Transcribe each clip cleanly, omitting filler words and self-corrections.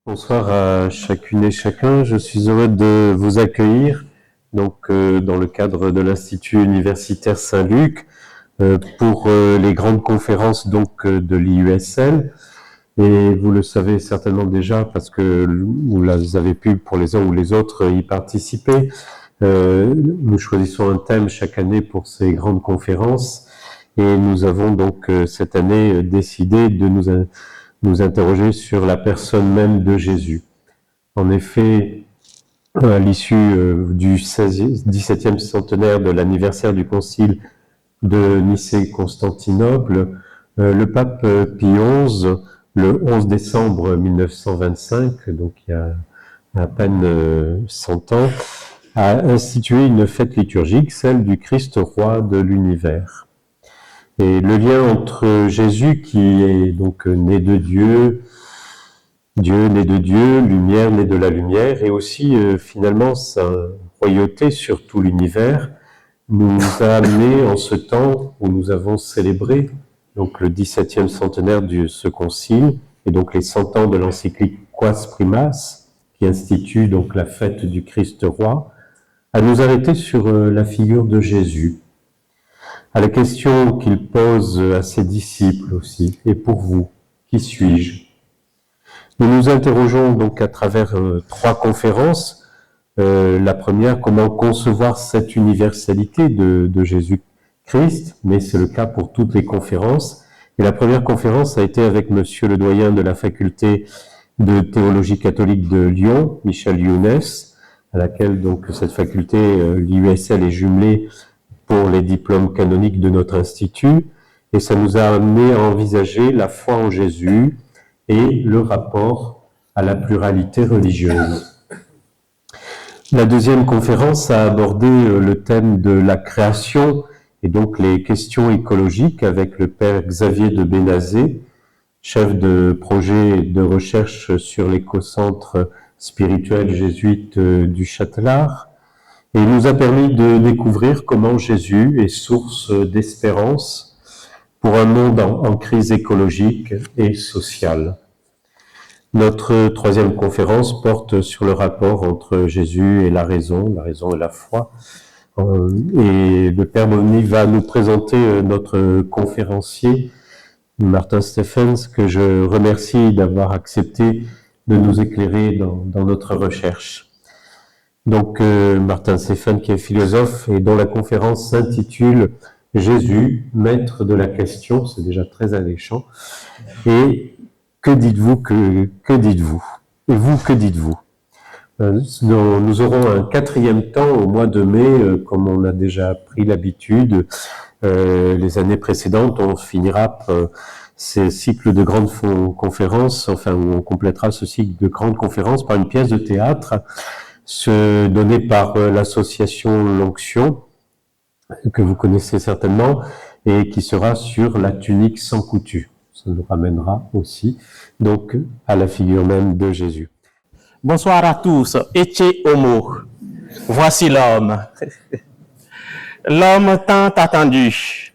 Bonsoir à chacune et chacun. Je suis heureux de vous accueillir dans le cadre de l'Institut universitaire Saint-Luc pour les grandes conférences de l'IUSL. Et vous le savez certainement déjà parce que vous avez pu pour les uns ou les autres y participer. Nous choisissons un thème chaque année pour ces grandes conférences et nous avons donc cette année décidé de nous interroger sur la personne même de Jésus. En effet, à l'issue du 17e centenaire de l'anniversaire du concile de Nicée-Constantinople, le pape Pie XI, le 11 décembre 1925, donc il y a à peine 100 ans, a institué une fête liturgique, celle du Christ roi de l'univers. Et le lien entre Jésus, qui est donc né de Dieu, Dieu né de Dieu, lumière né de la lumière, et aussi finalement sa royauté sur tout l'univers, nous a amené en ce temps où nous avons célébré donc le 17e centenaire de ce concile, et donc les 100 ans de l'encyclique Quas Primas, qui institue donc la fête du Christ roi, à nous arrêter sur la figure de Jésus, à la question qu'il pose à ses disciples aussi. Et pour vous, qui suis-je? Nous nous interrogeons donc à travers 3 conférences. La première, comment concevoir cette universalité de Jésus-Christ, mais c'est le cas pour toutes les conférences. Et la première conférence a été avec monsieur le doyen de la faculté de théologie catholique de Lyon, Michel Younes, à laquelle donc cette faculté, l'IUSL, est jumelée pour les diplômes canoniques de notre institut, et ça nous a amené à envisager la foi en Jésus et le rapport à la pluralité religieuse. La deuxième conférence a abordé le thème de la création et donc les questions écologiques avec le père Xavier de Bénazé, chef de projet de recherche sur l'écocentre spirituel jésuite du Châtelard. Et il nous a permis de découvrir comment Jésus est source d'espérance pour un monde en crise écologique et sociale. Notre troisième conférence porte sur le rapport entre Jésus et la raison et la foi. Et le Père Bonny va nous présenter notre conférencier, Martin Stephens, que je remercie d'avoir accepté de nous éclairer dans notre recherche. Donc, Martin Stephens, qui est philosophe et dont la conférence s'intitule « Jésus, maître de la question », c'est déjà très alléchant. Et que dites-vous, que dites-vous? Et vous, que dites-vous? Nous aurons un 4e temps au mois de mai, comme on a déjà pris l'habitude. Les années précédentes, on finira ces cycles de grandes conférences, enfin, où on complétera ce cycle de grandes conférences par une pièce de théâtre donnée par l'association L'Onction, que vous connaissez certainement, et qui sera sur la tunique sans coutu. Ça nous ramènera aussi donc à la figure même de Jésus. Bonsoir à tous. Ecce homo. Voici l'homme. L'homme tant attendu.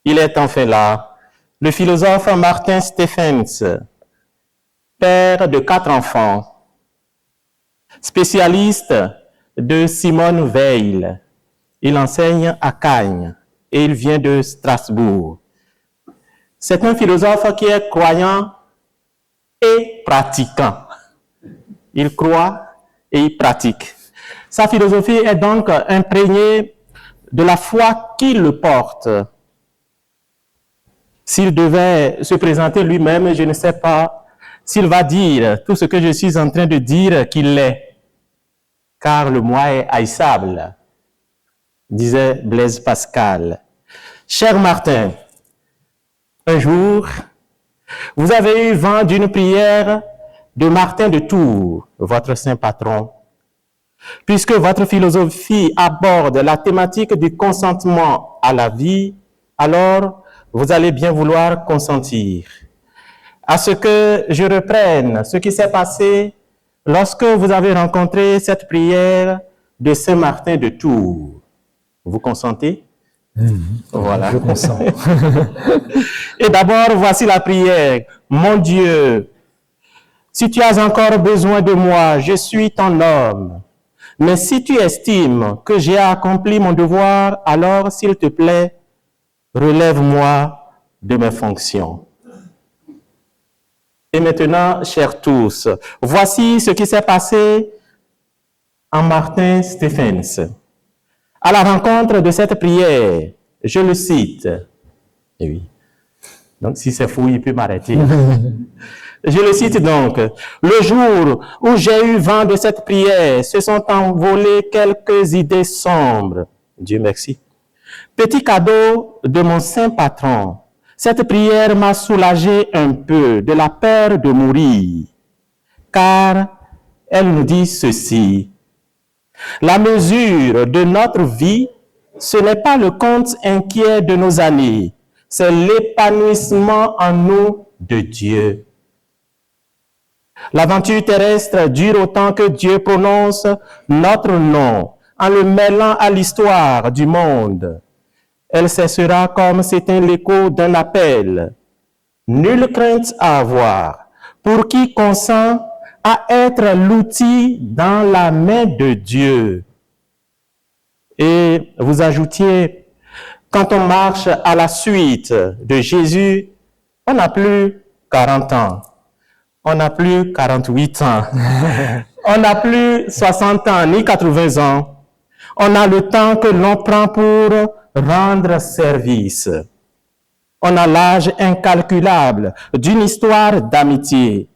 Il est enfin là. Le philosophe Martin Stephens, père de 4 enfants, spécialiste de Simone Weil. Il enseigne à Cagnes et il vient de Strasbourg. C'est un philosophe qui est croyant et pratiquant. Il croit et il pratique. Sa philosophie est donc imprégnée de la foi qui le porte. S'il devait se présenter lui-même, je ne sais pas s'il va dire tout ce que je suis en train de dire qu'il l'est. Car le moi est haïssable, disait Blaise Pascal. Cher Martin, un jour, vous avez eu vent d'une prière de Martin de Tours, votre saint patron. Puisque votre philosophie aborde la thématique du consentement à la vie, alors vous allez bien vouloir consentir à ce que je reprenne ce qui s'est passé lorsque vous avez rencontré cette prière de Saint Martin de Tours. Vous consentez? Voilà. Je consens. Et d'abord, voici la prière. Mon Dieu, Si tu as encore besoin de moi, je suis ton homme. Mais si tu estimes que j'ai accompli mon devoir, alors, s'il te plaît, relève-moi de mes fonctions. Et maintenant, chers tous, voici ce qui s'est passé en Martin Stephens. À la rencontre de cette prière, je le cite. Et oui. Donc, si c'est fou, il peut m'arrêter. Je le cite donc. Le jour où j'ai eu vent de cette prière, se sont envolées quelques idées sombres. Dieu merci. Petit cadeau de mon saint patron. Cette prière m'a soulagé un peu de la peur de mourir. Car elle nous dit ceci. La mesure de notre vie, ce n'est pas le compte inquiet de nos années, c'est l'épanouissement en nous de Dieu. L'aventure terrestre dure autant que Dieu prononce notre nom en le mêlant à l'histoire du monde. Elle cessera comme s'éteint l'écho d'un appel. Nulle crainte à avoir pour qui consent à être l'outil dans la main de Dieu. Et vous ajoutiez, quand on marche à la suite de Jésus, on n'a plus 40 ans. On n'a plus 48 ans. On n'a plus 60 ans, ni 80 ans. On a le temps que l'on prend pour rendre service. On a l'âge incalculable d'une histoire d'amitié.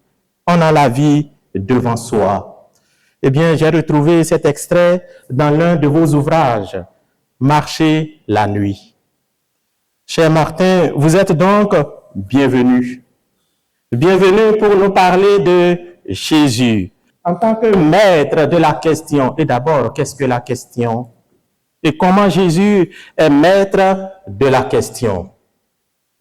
On a la vie devant soi. Eh bien, j'ai retrouvé cet extrait dans l'un de vos ouvrages, Marcher la nuit. Cher Martin, vous êtes donc bienvenu. Bienvenue pour nous parler de Jésus. En tant que maître de la question, et d'abord, qu'est-ce que la question? Et comment Jésus est maître de la question?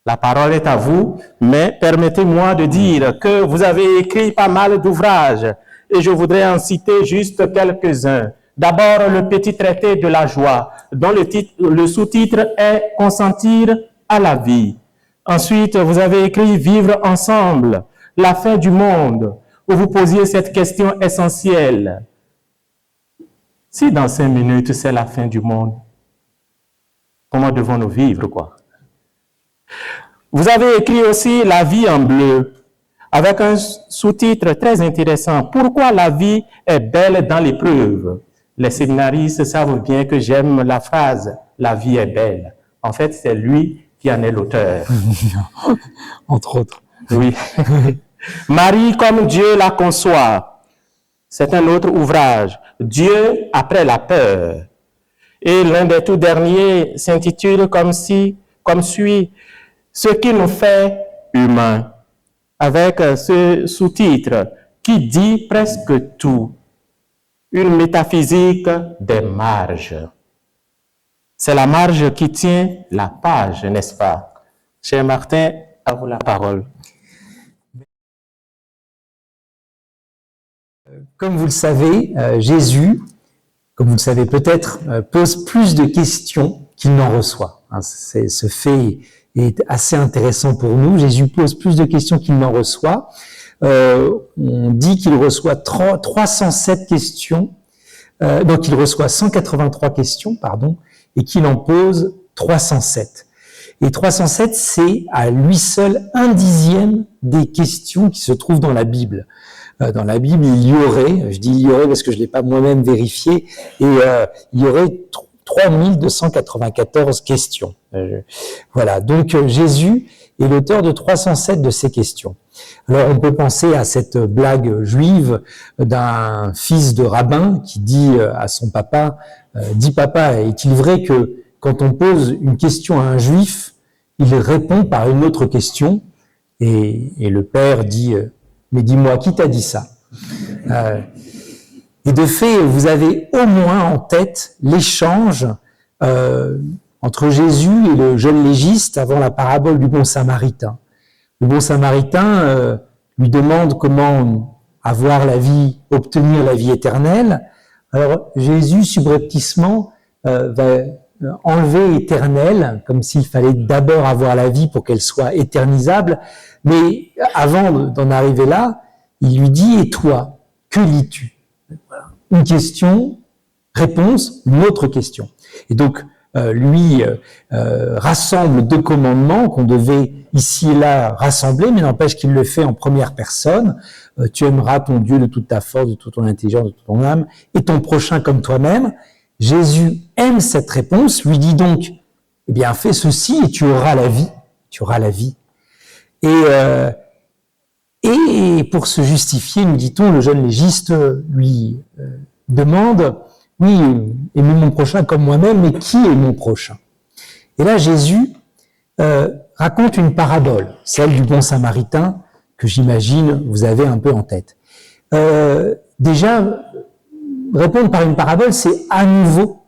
La parole est à vous, mais permettez-moi de dire que vous avez écrit pas mal d'ouvrages et je voudrais en citer juste quelques-uns. D'abord, le petit traité de la joie, dont le sous-titre est « Consentir à la vie ». Ensuite, vous avez écrit « Vivre ensemble, la fin du monde », où vous posiez cette question essentielle. Si dans 5 minutes, c'est la fin du monde, comment devons-nous vivre, quoi? Vous avez écrit aussi « La vie en bleu », avec un sous-titre très intéressant. « Pourquoi la vie est belle dans l'épreuve ?» Les séminaristes savent bien que j'aime la phrase « La vie est belle ». En fait, c'est lui qui en est l'auteur. Entre autres. Oui. Marie comme Dieu la conçoit. C'est un autre ouvrage. Dieu après la peur. Et l'un des tout derniers s'intitule comme suit, ce qui nous fait humains, avec ce sous-titre qui dit presque tout. Une métaphysique des marges. C'est la marge qui tient la page, n'est-ce pas? Cher Martin, à vous la parole. Comme vous le savez, Jésus, comme vous le savez peut-être, pose plus de questions qu'il n'en reçoit. Ce fait est assez intéressant pour nous. Jésus pose plus de questions qu'il n'en reçoit. On dit qu'il reçoit 307 questions, donc il reçoit 183 questions, pardon, et qu'il en pose 307. Et 307, c'est à lui seul 1/10 des questions qui se trouvent dans la Bible. Dans la Bible, il y aurait, je dis il y aurait parce que je l'ai pas moi-même vérifié, et il y aurait 3294 questions. Voilà, donc Jésus est l'auteur de 307 de ces questions. Alors on peut penser à cette blague juive d'un fils de rabbin qui dit à son papa, dis papa, est-il vrai que quand on pose une question à un juif, il répond par une autre question, et le père dit mais dis-moi, qui t'a dit ça? Et de fait, vous avez au moins en tête l'échange entre Jésus et le jeune légiste avant la parabole du bon samaritain. Le bon samaritain lui demande comment avoir la vie, obtenir la vie éternelle. Alors Jésus, subrepticement, va enlever éternel, comme s'il fallait d'abord avoir la vie pour qu'elle soit éternisable. Mais avant d'en arriver là, il lui dit « Et toi, que lis-tu » Voilà. Une question, réponse, une autre question. Et donc, lui rassemble 2 commandements qu'on devait ici et là rassembler, mais n'empêche qu'il le fait en première personne. Tu aimeras ton Dieu de toute ta force, de toute ton intelligence, de toute ton âme, et ton prochain comme toi-même. Jésus aime cette réponse, lui dit donc, eh bien, fais ceci et tu auras la vie. Tu auras la vie. Et pour se justifier, nous dit-on, le jeune légiste lui demande, oui, aimez mon prochain comme moi-même, mais qui est mon prochain? Et là, Jésus raconte une parabole, celle du bon samaritain, que j'imagine vous avez un peu en tête. Déjà, répondre par une parabole, c'est à nouveau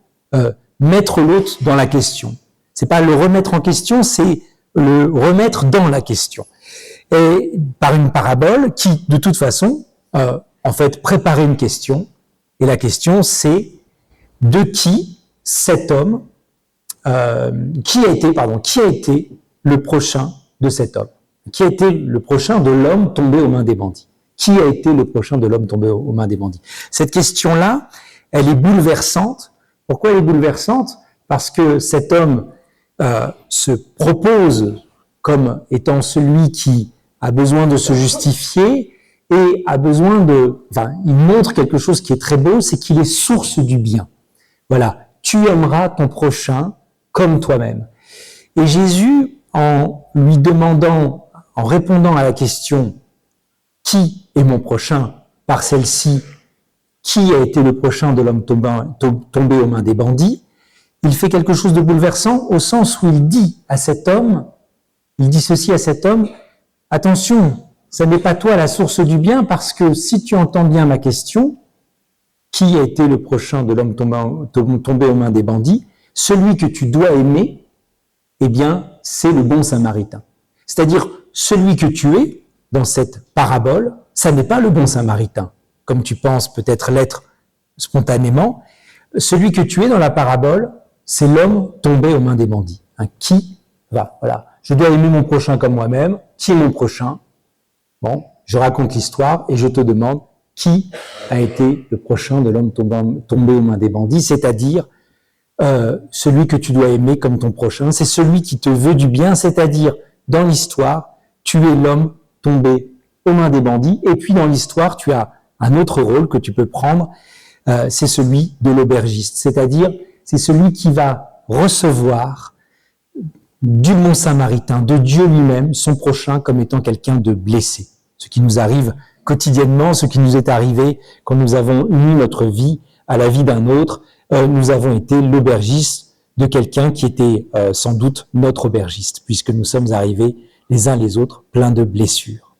mettre l'autre dans la question. C'est pas le remettre en question, c'est le remettre dans la question. Et par une parabole qui, de toute façon, en fait, préparait une question. Et la question, c'est de qui cet homme, qui a été le prochain de cet homme? Qui a été le prochain de l'homme tombé aux mains des bandits? Qui a été le prochain de l'homme tombé aux mains des bandits? Cette question-là, elle est bouleversante. Pourquoi elle est bouleversante? Parce que cet homme se propose comme étant celui qui a besoin de se justifier et a besoin il montre quelque chose qui est très beau, c'est qu'il est source du bien. Voilà, tu aimeras ton prochain comme toi-même. Et Jésus, en lui demandant, en répondant à la question « Qui est mon prochain ?» par celle-ci, qui a été le prochain de l'homme tombé aux mains des bandits, il fait quelque chose de bouleversant au sens où il dit à cet homme, il dit ceci à cet homme, « Attention, ça n'est pas toi la source du bien, parce que si tu entends bien ma question, qui a été le prochain de l'homme tombé aux mains des bandits, celui que tu dois aimer, eh bien, c'est le bon samaritain. » C'est-à-dire, celui que tu es, dans cette parabole, ça n'est pas le bon samaritain, comme tu penses peut-être l'être spontanément. Celui que tu es dans la parabole, c'est l'homme tombé aux mains des bandits. Voilà. Je dois aimer mon prochain comme moi-même. Qui est mon prochain? Bon, je raconte l'histoire et je te demande qui a été le prochain de l'homme tombé aux mains des bandits, c'est-à-dire celui que tu dois aimer comme ton prochain, c'est celui qui te veut du bien, c'est-à-dire dans l'histoire, tu es l'homme tombé aux mains des bandits, et puis dans l'histoire, tu as un autre rôle que tu peux prendre, c'est celui de l'aubergiste, c'est-à-dire c'est celui qui va recevoir du bon samaritain, de Dieu lui-même, son prochain comme étant quelqu'un de blessé. Ce qui nous arrive quotidiennement, ce qui nous est arrivé quand nous avons uni notre vie à la vie d'un autre, nous avons été l'aubergiste de quelqu'un qui était sans doute notre aubergiste, puisque nous sommes arrivés les uns les autres pleins de blessures.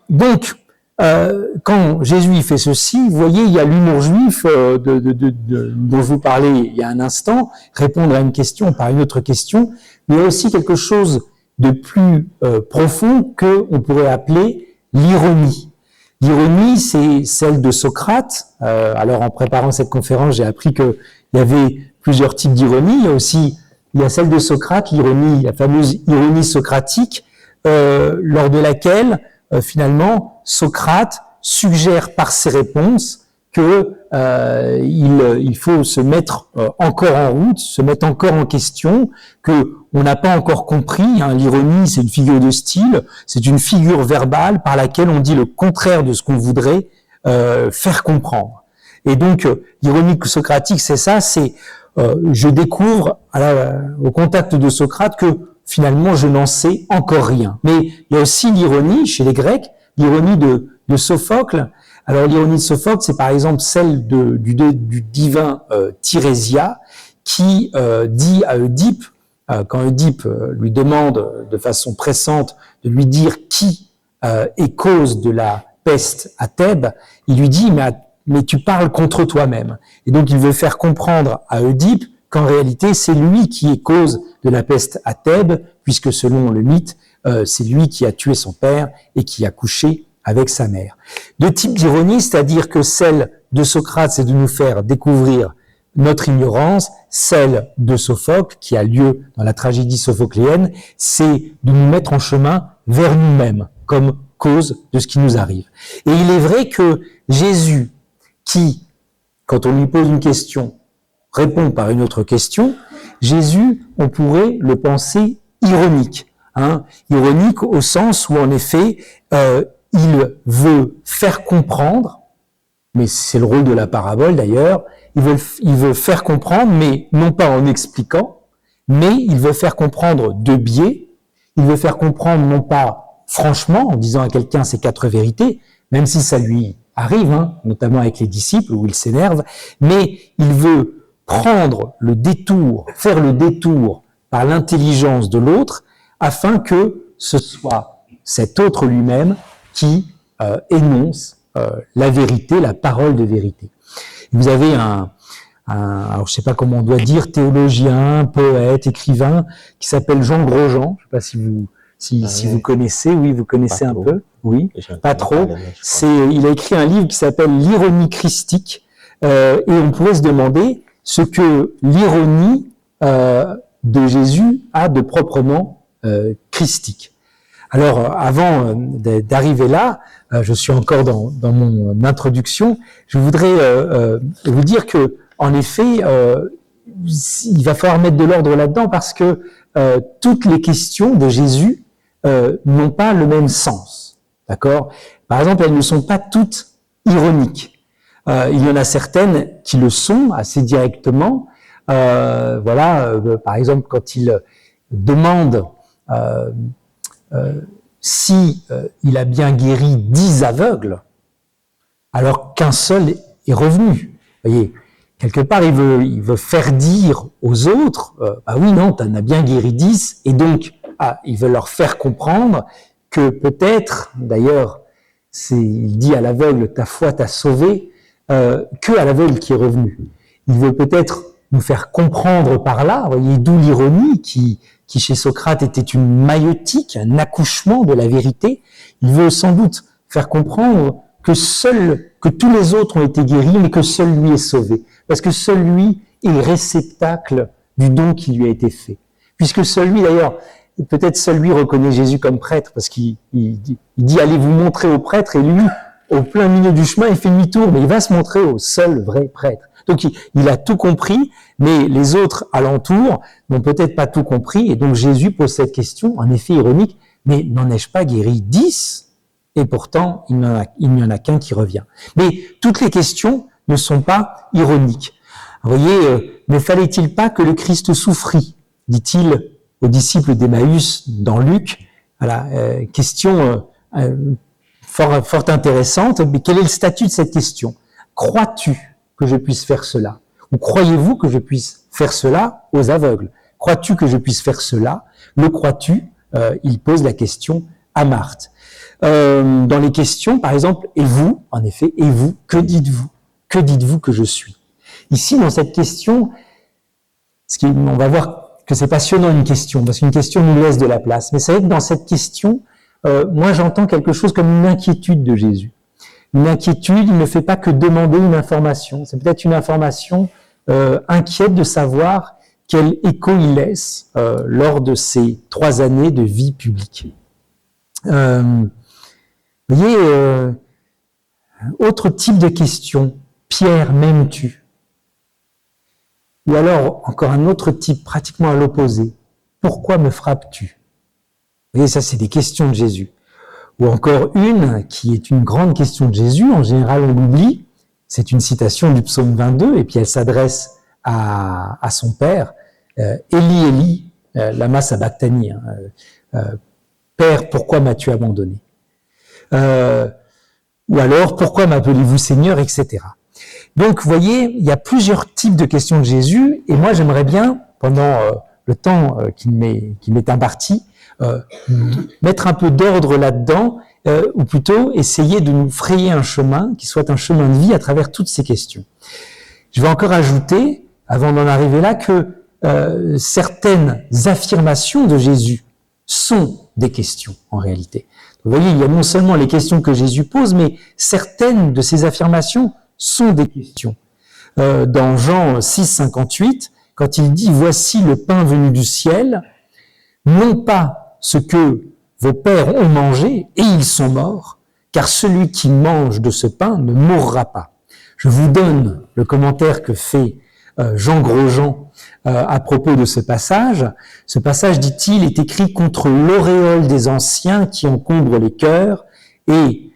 Donc, quand Jésus fait ceci, vous voyez, il y a l'humour juif dont je vous parlais il y a un instant, répondre à une question par une autre question, mais il y a aussi quelque chose de plus profond que on pourrait appeler l'ironie. L'ironie, c'est celle de Socrate. Alors, en préparant cette conférence, j'ai appris qu'il y avait plusieurs types d'ironie. Il y a celle de Socrate, l'ironie, la fameuse ironie socratique, lors de laquelle, finalement, Socrate suggère par ses réponses que il faut se mettre encore en route, se mettre encore en question, que on n'a pas encore compris. Hein, l'ironie, c'est une figure de style, c'est une figure verbale par laquelle on dit le contraire de ce qu'on voudrait faire comprendre. Et donc, l'ironie socratique, c'est ça, c'est je découvre au contact de Socrate que finalement je n'en sais encore rien. Mais il y a aussi l'ironie chez les Grecs, l'ironie de Sophocle. Alors l'ironie de Sophocle, c'est par exemple celle du divin Tirésia qui dit à Oedipe, quand Oedipe lui demande de façon pressante de lui dire qui est cause de la peste à Thèbes, il lui dit mais tu parles contre toi-même. Et donc il veut faire comprendre à Oedipe qu'en réalité c'est lui qui est cause de la peste à Thèbes, puisque selon le mythe, c'est lui qui a tué son père et qui a couché avec sa mère. Deux types d'ironie, c'est-à-dire que celle de Socrate, c'est de nous faire découvrir notre ignorance, celle de Sophocle, qui a lieu dans la tragédie sophocléenne, c'est de nous mettre en chemin vers nous-mêmes, comme cause de ce qui nous arrive. Et il est vrai que Jésus, qui, quand on lui pose une question, répond par une autre question, Jésus, on pourrait le penser ironique. Ironique au sens où, en effet, il veut faire comprendre, mais c'est le rôle de la parabole d'ailleurs, il veut faire comprendre, mais non pas en expliquant, mais il veut faire comprendre de biais, il veut faire comprendre non pas franchement, en disant à quelqu'un ces 4 vérités, même si ça lui arrive, notamment avec les disciples où il s'énerve, mais il veut prendre le détour, faire le détour par l'intelligence de l'autre, afin que ce soit cet autre lui-même qui énonce la vérité, la parole de vérité. Vous avez alors je sais pas comment on doit dire, théologien, poète, écrivain, qui s'appelle Jean Grosjean. Je sais pas si vous connaissez. Oui, vous connaissez un peu. Oui, pas trop. Il a écrit un livre qui s'appelle L'ironie christique, et on pourrait se demander ce que l'ironie de Jésus a de proprement christique. Alors, avant d'arriver là, je suis encore dans mon introduction, je voudrais vous dire que, en effet, il va falloir mettre de l'ordre là-dedans parce que toutes les questions de Jésus n'ont pas le même sens. D'accord ? Par exemple, elles ne sont pas toutes ironiques. Il y en a certaines qui le sont assez directement. Par exemple, quand il demande si il a bien guéri 10 aveugles, alors qu'un seul est revenu. Vous voyez, quelque part, il veut faire dire aux autres, oui, non, tu en as bien guéri 10, et donc, il veut leur faire comprendre que peut-être, d'ailleurs, il dit à l'aveugle, ta foi t'a sauvé, que à l'aveugle qui est revenu. Il veut peut-être nous faire comprendre par là, vous voyez, d'où l'ironie qui chez Socrate était une maïeutique, un accouchement de la vérité. Il veut sans doute faire comprendre que tous les autres ont été guéris, mais que seul lui est sauvé. Parce que seul lui est le réceptacle du don qui lui a été fait. Puisque seul lui, d'ailleurs, peut-être seul lui reconnaît Jésus comme prêtre, parce qu'il dit allez vous montrer au prêtre, et lui, au plein milieu du chemin, il fait demi-tour, mais il va se montrer au seul vrai prêtre. Donc il a tout compris, mais les autres alentours n'ont peut-être pas tout compris, et donc Jésus pose cette question, en effet ironique, mais n'en ai-je pas guéri 10 ? Et pourtant, il n'y en a qu'un qui revient. Mais toutes les questions ne sont pas ironiques. Vous voyez, ne fallait-il pas que le Christ souffrit, dit-il aux disciples d'Emmaüs dans Luc. Voilà, question fort intéressante, mais quel est le statut de cette question ? Crois-tu que je puisse faire cela ? Ou croyez-vous que je puisse faire cela aux aveugles ? Crois-tu que je puisse faire cela ? Le crois-tu ? Il pose la question à Marthe. Dans les questions, par exemple, et vous, en effet, et vous, que dites-vous ? Que dites-vous que je suis ? Ici, dans cette question, on va voir que c'est passionnant une question, parce qu'une question nous laisse de la place. Mais c'est vrai que dans cette question, moi j'entends quelque chose comme une inquiétude de Jésus. Une inquiétude, il ne fait pas que demander une information. C'est peut-être une information inquiète de savoir quel écho il laisse lors de ces 3 années de vie publique. Vous voyez, autre type de question. Pierre, m'aimes-tu ? Ou alors, encore un autre type, pratiquement à l'opposé. Pourquoi me frappes-tu ? Vous voyez, ça c'est des questions de Jésus. Ou encore une qui est une grande question de Jésus, en général on l'oublie, c'est une citation du psaume 22, et puis elle s'adresse à son père, Élie, Élie, lama sabachthani, Père, pourquoi m'as-tu abandonné ? Ou alors, pourquoi m'appelez-vous Seigneur, etc. Donc, vous voyez, il y a plusieurs types de questions de Jésus, et moi j'aimerais bien, pendant le temps qui m'est imparti, mettre un peu d'ordre là-dedans, ou plutôt essayer de nous frayer un chemin qui soit un chemin de vie à travers toutes ces questions. Je vais encore ajouter, avant d'en arriver là, que certaines affirmations de Jésus sont des questions, en réalité. Vous voyez, il y a non seulement les questions que Jésus pose, mais certaines de ces affirmations sont des questions. Dans Jean 6, 58, quand il dit « Voici le pain venu du ciel », non pas ce que vos pères ont mangé et ils sont morts, car celui qui mange de ce pain ne mourra pas. Je vous donne le commentaire que fait Jean Grosjean à propos de ce passage. Ce passage, dit-il, est écrit contre l'auréole des anciens qui encombre les cœurs, et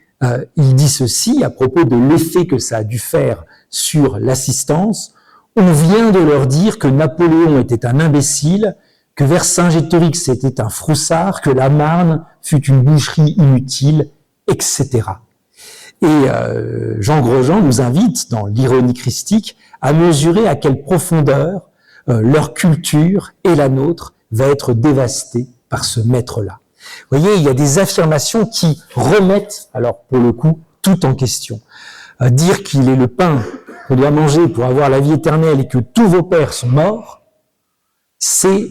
il dit ceci à propos de l'effet que ça a dû faire sur l'assistance. On vient de leur dire que Napoléon était un imbécile, que Vercingétorix était un froussard, que la Marne fut une boucherie inutile, etc. Et Jean Grosjean nous invite, dans l'ironie christique, à mesurer à quelle profondeur leur culture et la nôtre va être dévastée par ce maître-là. Vous voyez, il y a des affirmations qui remettent, alors pour le coup, tout en question. Dire qu'il est le pain qu'on doit manger pour avoir la vie éternelle et que tous vos pères sont morts, c'est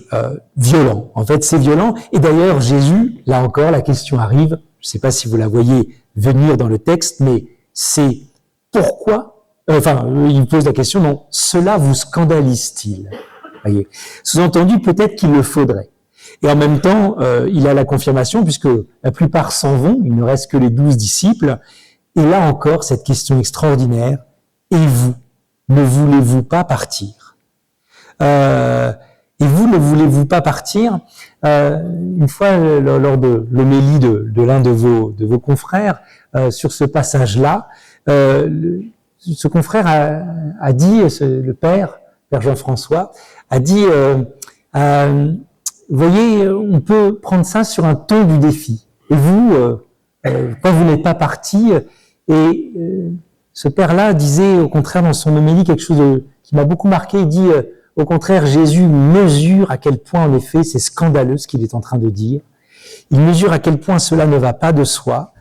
violent. En fait, c'est violent. Et d'ailleurs, Jésus, là encore, la question arrive, je ne sais pas si vous la voyez venir dans le texte, mais c'est pourquoi, il pose la question, non, cela vous scandalise-t-il? Voyez. Sous-entendu, peut-être qu'il le faudrait. Et en même temps, il a la confirmation, puisque la plupart s'en vont, il ne reste que les 12 disciples, et là encore, cette question extraordinaire, et vous, ne voulez-vous pas partir? Et vous, ne voulez-vous pas partir? Une fois, lors de l'homélie de l'un de vos confrères, sur ce passage-là, ce confrère a dit, le père Jean-François, a dit, vous voyez, on peut prendre ça sur un ton du défi. Et vous, quand vous n'êtes pas parti, et ce père-là disait, au contraire, dans son homélie, quelque chose qui m'a beaucoup marqué, il dit, au contraire, Jésus mesure à quel point, en effet, c'est scandaleux ce qu'il est en train de dire. Il mesure à quel point cela ne va pas de soi,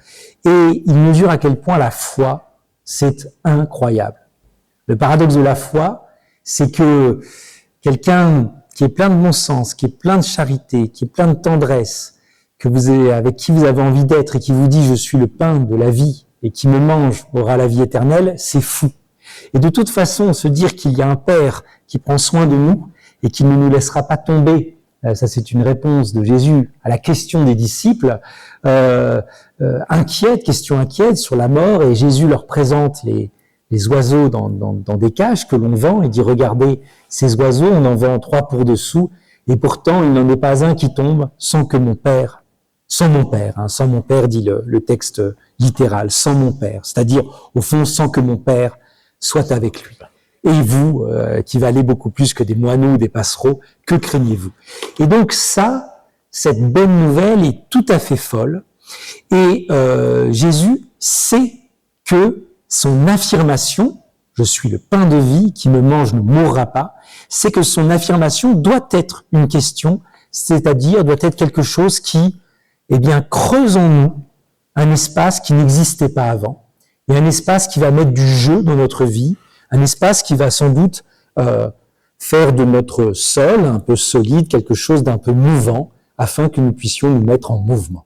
et il mesure à quel point la foi, c'est incroyable. Le paradoxe de la foi, c'est que quelqu'un qui est plein de bon sens, qui est plein de charité, qui est plein de tendresse, avec qui vous avez envie d'être et qui vous dit « je suis le pain de la vie et qui me mange aura la vie éternelle », c'est fou. Et de toute façon, se dire qu'il y a un Père qui prend soin de nous et qui ne nous laissera pas tomber, ça c'est une réponse de Jésus à la question des disciples, question inquiète sur la mort, et Jésus leur présente les oiseaux dans des cages que l'on vend, et dit « regardez, ces oiseaux, on en vend 3 pour 2 sous, et pourtant il n'en est pas un qui tombe sans mon père, dit le texte littéral, sans mon père, c'est-à-dire au fond sans que mon père soit avec lui. Et vous, qui valez beaucoup plus que des moineaux ou des passereaux, que craignez-vous? » Et donc cette bonne nouvelle est tout à fait folle, et Jésus sait que son affirmation, je suis le pain de vie, qui me mange ne mourra pas, c'est que son affirmation doit être une question, c'est-à-dire doit être quelque chose qui, creuse en nous un espace qui n'existait pas avant, et un espace qui va mettre du jeu dans notre vie, un espace qui va sans doute faire de notre sol un peu solide, quelque chose d'un peu mouvant, afin que nous puissions nous mettre en mouvement.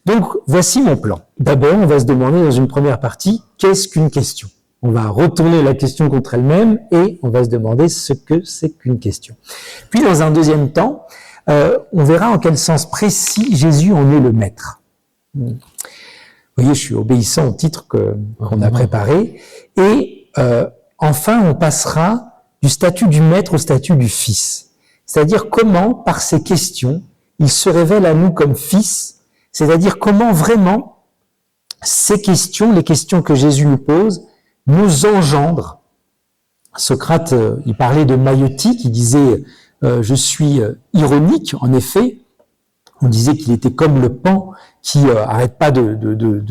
Donc, voici mon plan. D'abord, on va se demander dans une première partie, qu'est-ce qu'une question? On va retourner la question contre elle-même et on va se demander ce que c'est qu'une question. Puis, dans un deuxième temps, on verra en quel sens précis Jésus en est le maître. Vous voyez, je suis obéissant au titre qu'on a préparé. Et enfin, on passera du statut du maître au statut du fils. C'est-à-dire comment, par ces questions, il se révèle à nous comme fils. C'est-à-dire comment vraiment ces questions, les questions que Jésus nous pose, nous engendrent. Socrate, il parlait de maïeutique, il disait je suis ironique, en effet. On disait qu'il était comme le paon qui arrête pas de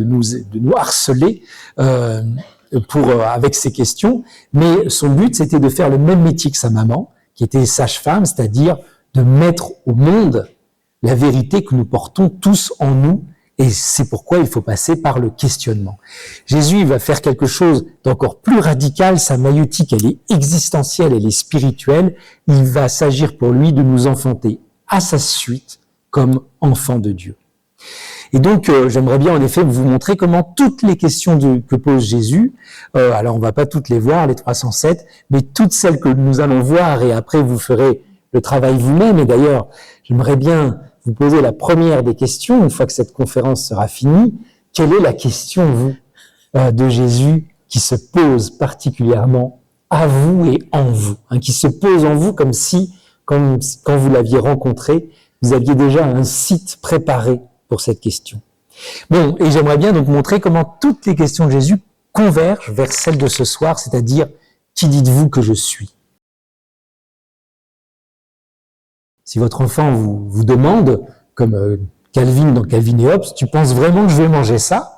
nous harceler avec ses questions, mais son but c'était de faire le même métier que sa maman, qui était sage-femme, c'est-à-dire de mettre au monde la vérité que nous portons tous en nous, et c'est pourquoi il faut passer par le questionnement. Jésus va faire quelque chose d'encore plus radical, sa maïeutique, elle est existentielle, elle est spirituelle, il va s'agir pour lui de nous enfanter à sa suite comme enfants de Dieu. Et donc, j'aimerais bien en effet vous montrer comment toutes les questions que pose Jésus, alors on va pas toutes les voir, les 307, mais toutes celles que nous allons voir, et après vous ferez le travail vous-même. Et d'ailleurs, j'aimerais bien vous poser la première des questions, une fois que cette conférence sera finie. Quelle est la question, vous, de Jésus qui se pose particulièrement à vous et en vous, hein, qui se pose en vous comme si, quand vous l'aviez rencontré, vous aviez déjà un site préparé pour cette question. Bon, et j'aimerais bien donc montrer comment toutes les questions de Jésus convergent vers celle de ce soir, c'est-à-dire « Qui dites-vous que je suis ?» Si votre enfant vous demande, comme Calvin dans Calvin et Hobbes, « Tu penses vraiment que je vais manger ça ?»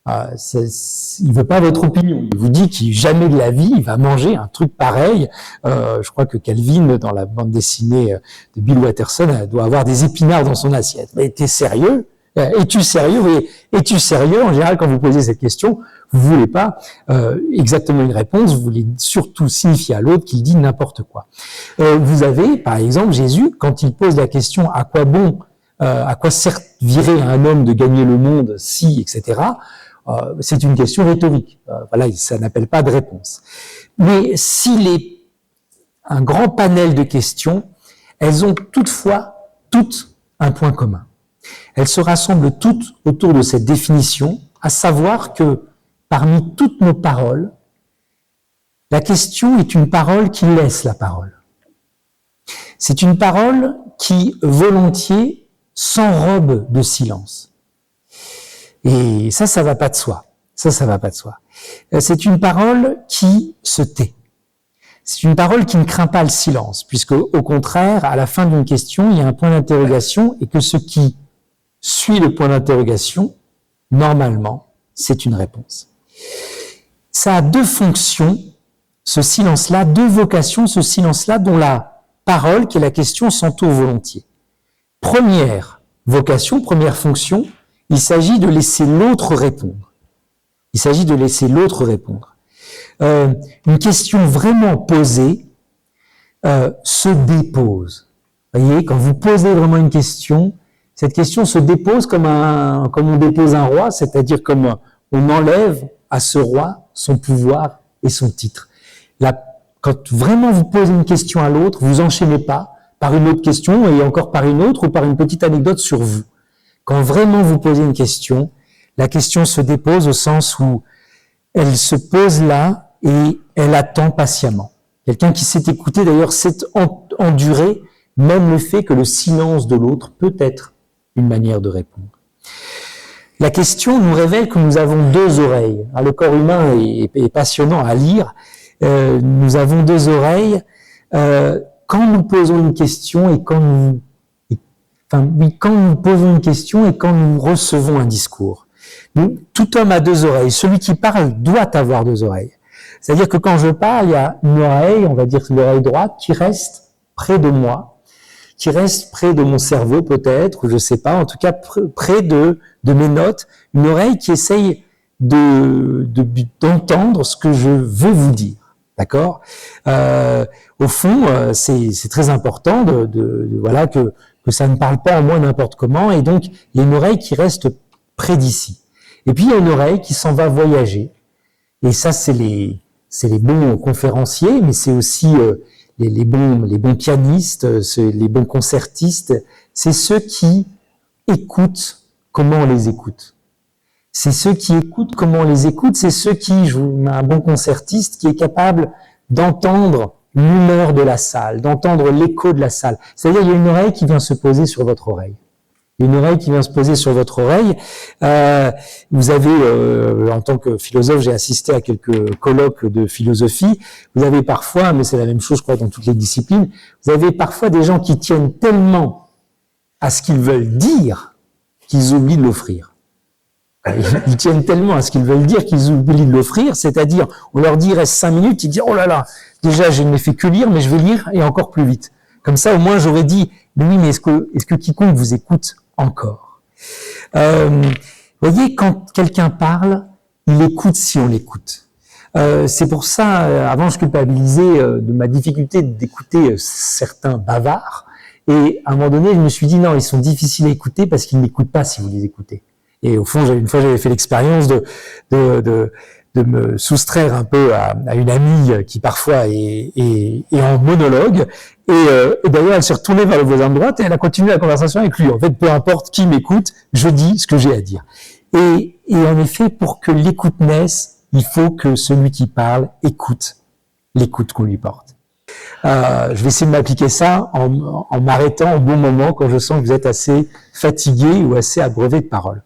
il veut pas votre opinion. Il vous dit qu'il jamais de la vie, il va manger un truc pareil. Je crois que Calvin, dans la bande dessinée de Bill Watterson, doit avoir des épinards dans son assiette. Mais t'es sérieux? Es-tu sérieux? Oui. Es-tu sérieux? En général, quand vous posez cette question, vous voulez pas exactement une réponse, vous voulez surtout signifier à l'autre qu'il dit n'importe quoi. Vous avez, par exemple, Jésus, quand il pose la question à quoi servirait à un homme de gagner le monde si, etc., c'est une question rhétorique. Voilà, ça n'appelle pas de réponse. Mais s'il est un grand panel de questions, elles ont toutefois toutes un point commun. Elles se rassemblent toutes autour de cette définition, à savoir que parmi toutes nos paroles, la question est une parole qui laisse la parole. C'est une parole qui, volontiers, s'enrobe de silence. Et ça va pas de soi. Ça va pas de soi. C'est une parole qui se tait. C'est une parole qui ne craint pas le silence, puisque, au contraire, à la fin d'une question, il y a un point d'interrogation et que ce qui suit le point d'interrogation, normalement, c'est une réponse. Ça a deux fonctions, ce silence-là, deux vocations, ce silence-là, dont la parole, qui est la question, s'entoure volontiers. Première vocation, première fonction, il s'agit de laisser l'autre répondre. Il s'agit de laisser l'autre répondre. Une question vraiment posée se dépose. Vous voyez, quand vous posez vraiment une question, cette question se dépose comme on dépose un roi, c'est-à-dire comme on enlève à ce roi son pouvoir et son titre. Là, quand vraiment vous posez une question à l'autre, vous enchaînez pas par une autre question et encore par une autre ou par une petite anecdote sur vous. Quand vraiment vous posez une question, la question se dépose au sens où elle se pose là et elle attend patiemment. Quelqu'un qui s'est écouté, d'ailleurs, s'est enduré même le fait que le silence de l'autre peut être une manière de répondre. La question nous révèle que nous avons deux oreilles. Le corps humain est passionnant à lire. Nous avons deux oreilles. Quand nous posons une question et quand nous posons une question et quand nous recevons un discours. Tout homme a deux oreilles. Celui qui parle doit avoir deux oreilles. C'est-à-dire que quand je parle, il y a une oreille, on va dire l'oreille droite, qui reste près de moi, qui reste près de mon cerveau peut-être, ou je sais pas, en tout cas près de mes notes, une oreille qui essaye d'entendre ce que je veux vous dire. D'accord? Au fond, c'est très important voilà que ça ne parle pas en moi n'importe comment, et donc il y a une oreille qui reste près d'ici. Et puis il y a une oreille qui s'en va voyager. Et ça, c'est les bons conférenciers, mais c'est aussi les bons pianistes, les bons concertistes. C'est ceux qui écoutent comment on les écoute. C'est ceux qui écoutent comment on les écoute. C'est ceux qui, un bon concertiste qui est capable d'entendre l'humeur de la salle, d'entendre l'écho de la salle. C'est-à-dire, il y a une oreille qui vient se poser sur votre oreille. Une oreille qui vient se poser sur votre oreille. Vous avez, en tant que philosophe, j'ai assisté à quelques colloques de philosophie. Vous avez parfois, mais c'est la même chose, je crois, dans toutes les disciplines, vous avez parfois des gens qui tiennent tellement à ce qu'ils veulent dire qu'ils oublient de l'offrir. Ils tiennent tellement à ce qu'ils veulent dire qu'ils oublient de l'offrir, c'est-à-dire, on leur dit, il reste 5 minutes, ils disent, oh là là, déjà, je ne l'ai fait que lire, mais je vais lire et encore plus vite. Comme ça, au moins, j'aurais dit, mais oui, mais est-ce que quiconque vous écoute encore? Voyez, quand quelqu'un parle, il écoute si on l'écoute. C'est pour ça, avant, je culpabilisais de ma difficulté d'écouter certains bavards, et à un moment donné, je me suis dit, non, ils sont difficiles à écouter parce qu'ils n'écoutent pas si vous les écoutez. Et au fond, une fois, j'avais fait l'expérience de me soustraire un peu à une amie qui parfois est en monologue. Et d'ailleurs, elle s'est retournée vers le voisin de droite et elle a continué la conversation avec lui. En fait, peu importe qui m'écoute, je dis ce que j'ai à dire. Et en effet, pour que l'écoute naisse, il faut que celui qui parle écoute l'écoute qu'on lui porte. Je vais essayer de m'appliquer ça en m'arrêtant au bon moment quand je sens que vous êtes assez fatigué ou assez abreuvé de paroles.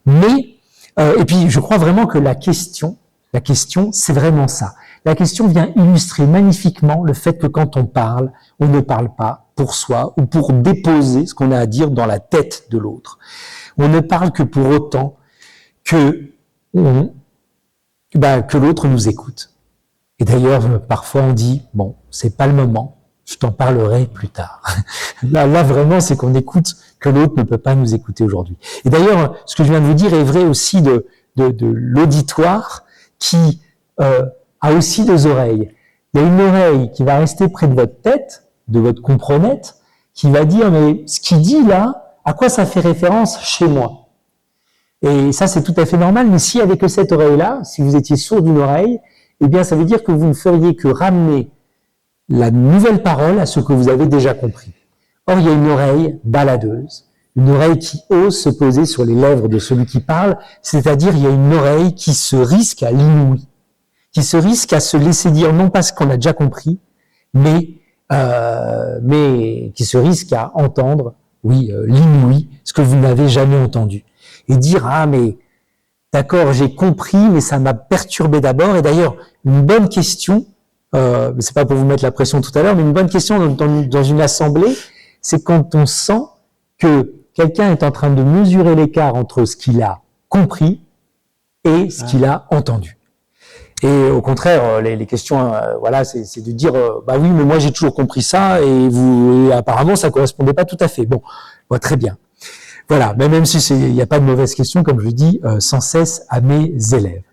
Mais, et puis je crois vraiment que la question, c'est vraiment ça. La question vient illustrer magnifiquement le fait que quand on parle, on ne parle pas pour soi ou pour déposer ce qu'on a à dire dans la tête de l'autre. On ne parle que pour autant que l'autre nous écoute. Et d'ailleurs, parfois on dit, bon, c'est pas le moment, je t'en parlerai plus tard. Là vraiment, c'est qu'on écoute que l'autre ne peut pas nous écouter aujourd'hui. Et d'ailleurs, ce que je viens de vous dire est vrai aussi de l'auditoire qui a aussi deux oreilles. Il y a une oreille qui va rester près de votre tête, de votre comprenette, qui va dire, mais ce qu'il dit là, à quoi ça fait référence chez moi? Et ça, c'est tout à fait normal, mais s'il n'y avait que cette oreille-là, si vous étiez sourd d'une oreille, eh bien, ça veut dire que vous ne feriez que ramener la nouvelle parole à ce que vous avez déjà compris. Or, il y a une oreille baladeuse, une oreille qui ose se poser sur les lèvres de celui qui parle, c'est-à-dire il y a une oreille qui se risque à l'inouï, qui se risque à se laisser dire non pas ce qu'on a déjà compris, mais qui se risque à entendre, l'inouï, ce que vous n'avez jamais entendu. Et dire, ah mais d'accord, j'ai compris, mais ça m'a perturbé d'abord. Et d'ailleurs, une bonne question, c'est pas pour vous mettre la pression tout à l'heure, mais une bonne question dans une assemblée, c'est quand on sent que quelqu'un est en train de mesurer l'écart entre ce qu'il a compris et ce qu'il a entendu. Et au contraire, les questions, c'est de dire, bah oui, mais moi j'ai toujours compris ça, et apparemment ça correspondait pas tout à fait. Bon, très bien. Voilà, mais même si il n'y a pas de mauvaise question, comme je dis sans cesse à mes élèves.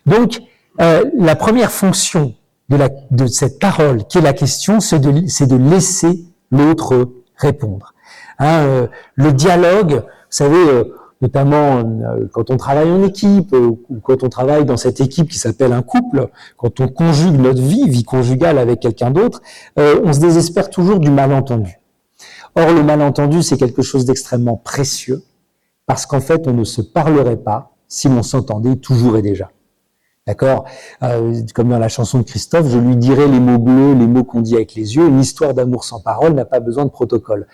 Donc, la première fonction de cette parole qui est la question, c'est de laisser l'autre répondre. Le dialogue, vous savez, notamment quand on travaille en équipe ou quand on travaille dans cette équipe qui s'appelle un couple, quand on conjugue notre vie conjugale avec quelqu'un d'autre, on se désespère toujours du malentendu. Or, le malentendu, c'est quelque chose d'extrêmement précieux, parce qu'en fait, on ne se parlerait pas si l'on s'entendait toujours et déjà. D'accord ? Comme dans la chanson de Christophe, je lui dirai les mots bleus, les mots qu'on dit avec les yeux. Une histoire d'amour sans parole n'a pas besoin de protocole.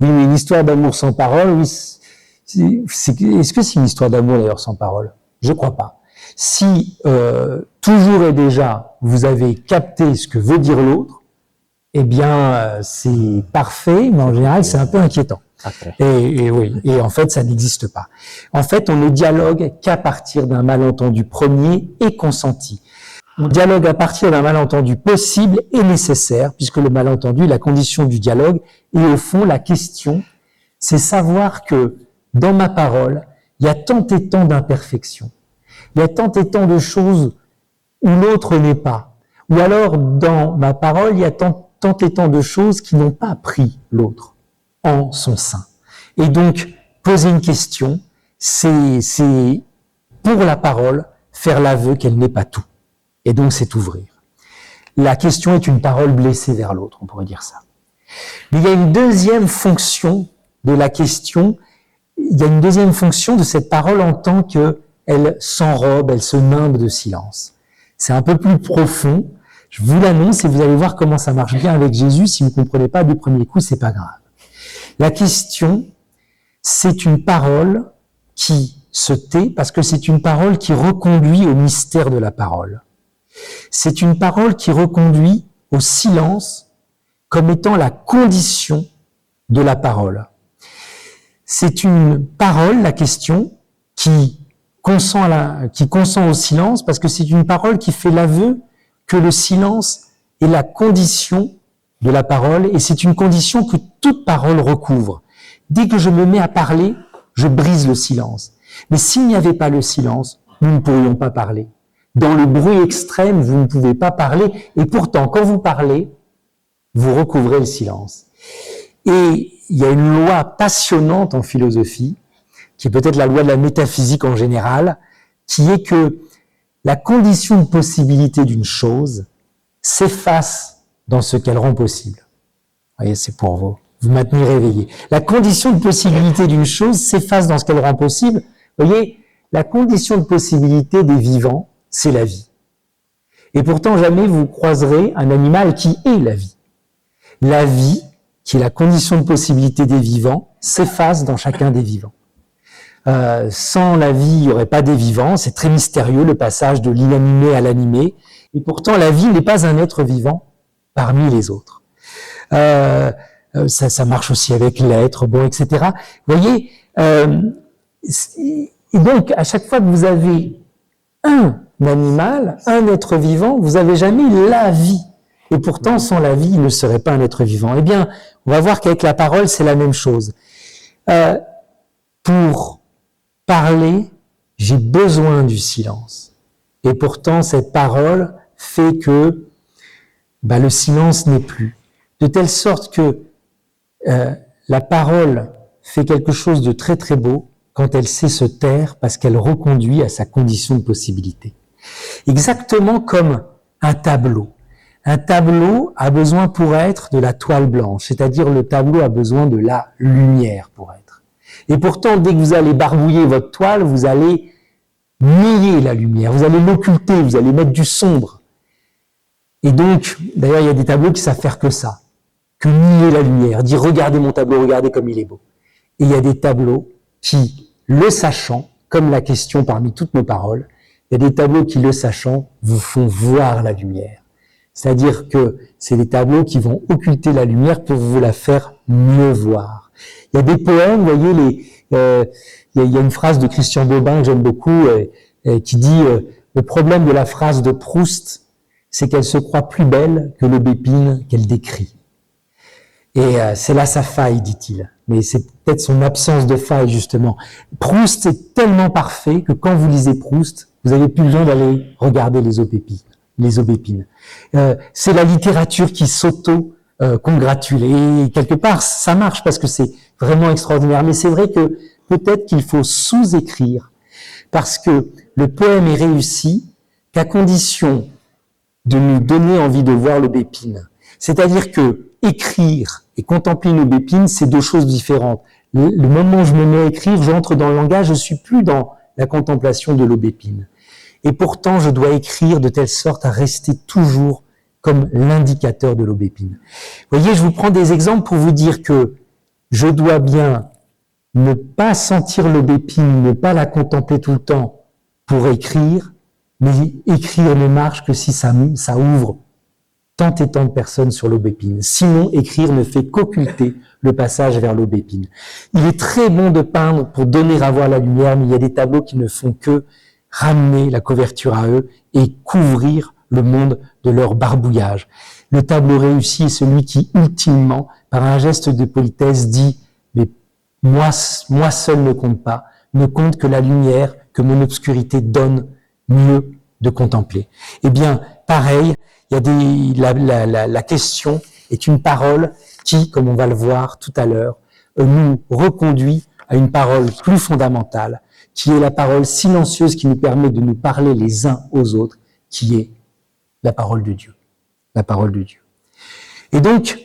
Oui, mais une histoire d'amour sans parole, oui, est-ce que c'est une histoire d'amour d'ailleurs sans parole ? Je crois pas. Si toujours et déjà, vous avez capté ce que veut dire l'autre, eh bien, c'est parfait, mais en général, c'est un peu inquiétant. Okay. Et en fait, ça n'existe pas. En fait, on ne dialogue qu'à partir d'un malentendu premier et consenti. On dialogue à partir d'un malentendu possible et nécessaire, puisque le malentendu, la condition du dialogue, et au fond, la question, c'est savoir que dans ma parole, il y a tant et tant d'imperfections. Il y a tant et tant de choses où l'autre n'est pas. Ou alors, dans ma parole, il y a tant et tant de choses qui n'ont pas pris l'autre en son sein. Et donc, poser une question, c'est pour la parole, faire l'aveu qu'elle n'est pas tout. Et donc, c'est ouvrir. La question est une parole blessée vers l'autre, on pourrait dire ça. Mais il y a une deuxième fonction de la question, il y a une deuxième fonction de cette parole en tant qu'elle s'enrobe, elle se nimbe de silence. C'est un peu plus profond. Je vous l'annonce et vous allez voir comment ça marche bien avec Jésus. Si vous ne comprenez pas du premier coup, c'est pas grave. La question, c'est une parole qui se tait parce que c'est une parole qui reconduit au mystère de la parole. C'est une parole qui reconduit au silence comme étant la condition de la parole. C'est une parole, la question, qui consent au silence parce que c'est une parole qui fait l'aveu que le silence est la condition de la parole et c'est une condition que toute parole recouvre. Dès que je me mets à parler, je brise le silence. Mais s'il n'y avait pas le silence, nous ne pourrions pas parler. Dans le bruit extrême, vous ne pouvez pas parler et pourtant, quand vous parlez, vous recouvrez le silence. Et il y a une loi passionnante en philosophie, qui est peut-être la loi de la métaphysique en général, qui est que la condition de possibilité d'une chose s'efface dans ce qu'elle rend possible. Vous voyez, c'est pour vous maintenir réveillé. La condition de possibilité d'une chose s'efface dans ce qu'elle rend possible. Vous voyez, la condition de possibilité des vivants, c'est la vie. Et pourtant, jamais vous croiserez un animal qui est la vie. La vie, qui est la condition de possibilité des vivants, s'efface dans chacun des vivants. Sans la vie, il n'y aurait pas des vivants. C'est très mystérieux, le passage de l'inanimé à l'animé. Et pourtant, la vie n'est pas un être vivant parmi les autres. Ça marche aussi avec l'être, bon, etc. Vous voyez, et donc, à chaque fois que vous avez un animal, un être vivant, vous n'avez jamais la vie. Et pourtant, sans la vie, il ne serait pas un être vivant. Eh bien, on va voir qu'avec la parole, c'est la même chose. Pour parler, j'ai besoin du silence. Et pourtant, cette parole fait que le silence n'est plus. De telle sorte que la parole fait quelque chose de très très beau quand elle sait se taire parce qu'elle reconduit à sa condition de possibilité. Exactement comme un tableau. Un tableau a besoin pour être de la toile blanche, c'est-à-dire le tableau a besoin de la lumière pour être. Et pourtant, dès que vous allez barbouiller votre toile, vous allez nier la lumière, vous allez l'occulter, vous allez mettre du sombre. Et donc, d'ailleurs, il y a des tableaux qui savent faire que ça, que nier la lumière, dire regardez mon tableau, regardez comme il est beau. Et il y a des tableaux qui, le sachant, comme la question parmi toutes nos paroles, il y a des tableaux qui, le sachant, vous font voir la lumière. C'est-à-dire que c'est des tableaux qui vont occulter la lumière pour vous la faire mieux voir. Il y a des poèmes, vous voyez, il y a une phrase de Christian Bobin que j'aime beaucoup, qui dit le problème de la phrase de Proust, c'est qu'elle se croit plus belle que l'aubépine qu'elle décrit. Et c'est là sa faille, dit-il. Mais c'est peut-être son absence de faille, justement. Proust est tellement parfait que quand vous lisez Proust, vous n'avez plus besoin d'aller regarder les aubépines. C'est la littérature qui s'auto-congratule. Et quelque part, ça marche parce que c'est vraiment extraordinaire. Mais c'est vrai que peut-être qu'il faut sous-écrire parce que le poème est réussi qu'à condition de nous donner envie de voir l'aubépine. C'est-à-dire que écrire et contempler une aubépine, c'est deux choses différentes. Le moment où je me mets à écrire, j'entre dans le langage, je suis plus dans la contemplation de l'aubépine. Et pourtant, je dois écrire de telle sorte à rester toujours comme l'indicateur de l'aubépine. Vous voyez, je vous prends des exemples pour vous dire que je dois bien ne pas sentir l'aubépine, ne pas la contempler tout le temps pour écrire, mais écrire ne marche que si ça ouvre tant et tant de personnes sur l'aubépine. Sinon, écrire ne fait qu'occulter le passage vers l'aubépine. Il est très bon de peindre pour donner à voir la lumière, mais il y a des tableaux qui ne font que ramener la couverture à eux et couvrir le monde de leur barbouillage. Le tableau réussi est celui qui, ultimement, par un geste de politesse, dit « Mais moi seul ne compte pas, ne compte que la lumière que mon obscurité donne mieux de contempler. » Eh bien, pareil, il y a la question est une parole qui, comme on va le voir tout à l'heure, nous reconduit à une parole plus fondamentale, qui est la parole silencieuse qui nous permet de nous parler les uns aux autres, qui est la parole de Dieu. La parole de Dieu. Et donc,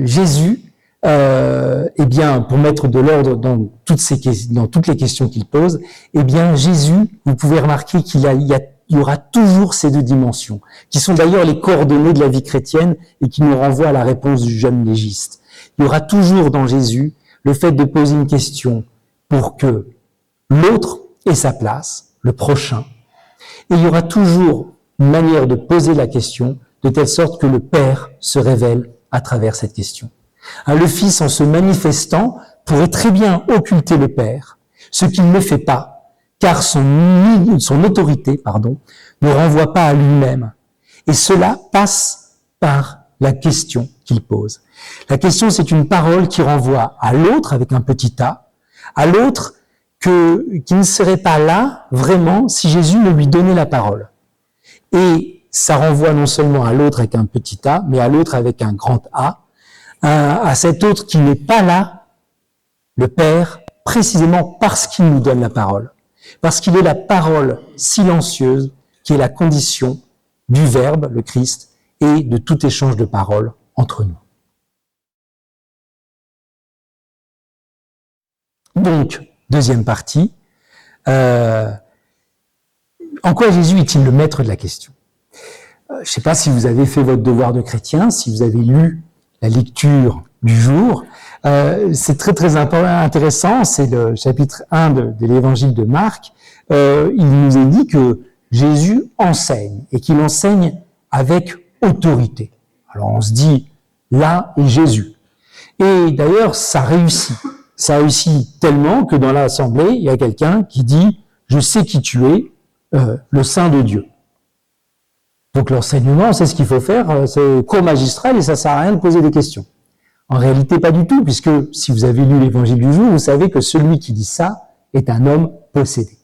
Jésus, eh bien, pour mettre de l'ordre dans toutes les questions qu'il pose, eh bien, Jésus, vous pouvez remarquer qu'il y aura toujours ces deux dimensions, qui sont d'ailleurs les coordonnées de la vie chrétienne et qui nous renvoient à la réponse du jeune légiste. Il y aura toujours dans Jésus le fait de poser une question pour que l'autre ait sa place, le prochain, et il y aura toujours une manière de poser la question de telle sorte que le Père se révèle à travers cette question. Le Fils, en se manifestant, pourrait très bien occulter le Père, ce qu'il ne fait pas, car son autorité, ne renvoie pas à lui-même. Et cela passe par la question qu'il pose. La question, c'est une parole qui renvoie à l'autre avec un petit a, à l'autre qui ne serait pas là vraiment si Jésus ne lui donnait la parole. Et ça renvoie non seulement à l'autre avec un petit a, mais à l'autre avec un grand A, à cet autre qui n'est pas là, le Père, précisément parce qu'il nous donne la parole. Parce qu'il est la parole silencieuse qui est la condition du Verbe, le Christ, et de tout échange de paroles entre nous. Donc, deuxième partie, en quoi Jésus est-il le maître de la question? Je ne sais pas si vous avez fait votre devoir de chrétien, si vous avez lu la lecture du jour. C'est très très intéressant, c'est le chapitre 1 de l'évangile de Marc. Il nous est dit que Jésus enseigne, et qu'il enseigne avec autorité. Alors on se dit, là est Jésus. Et d'ailleurs, ça réussit. Ça réussit tellement que dans l'assemblée, il y a quelqu'un qui dit « Je sais qui tu es, le Saint de Dieu ». Donc l'enseignement, c'est ce qu'il faut faire, c'est cours magistral et ça sert à rien de poser des questions. En réalité, pas du tout, puisque si vous avez lu l'évangile du jour, vous savez que celui qui dit ça est un homme possédé.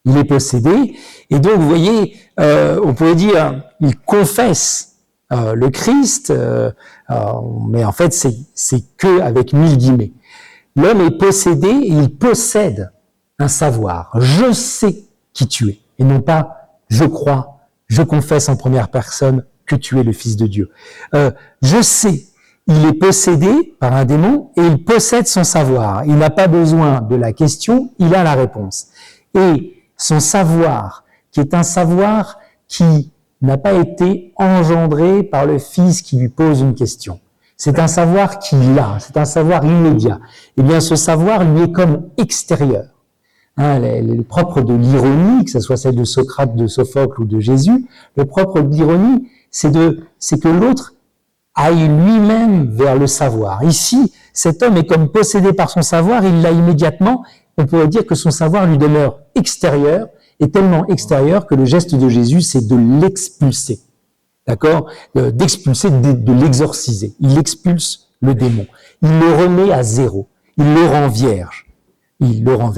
Il est possédé, et donc vous voyez, on pourrait dire, il confesse le Christ, mais en fait c'est que avec 1000 guillemets. L'homme est possédé et il possède un savoir. Je sais qui tu es, et non pas je crois, je confesse en première personne que tu es le Fils de Dieu. Je sais, il est possédé par un démon et il possède son savoir. Il n'a pas besoin de la question, il a la réponse. Et son savoir, qui est un savoir qui n'a pas été engendré par le Fils qui lui pose une question. C'est un savoir qu'il a, c'est un savoir immédiat. Eh bien, ce savoir lui est comme extérieur. Le propre de l'ironie, que ce soit celle de Socrate, de Sophocle ou de Jésus, le propre de l'ironie, c'est que l'autre aille lui-même vers le savoir. Ici, cet homme est comme possédé par son savoir, il l'a immédiatement. On pourrait dire que son savoir lui demeure extérieur, et tellement extérieur que le geste de Jésus, c'est de l'expulser. D'accord? D'expulser, de l'exorciser. Il expulse le démon. Il le remet à zéro. Il le rend vierge. Il le rend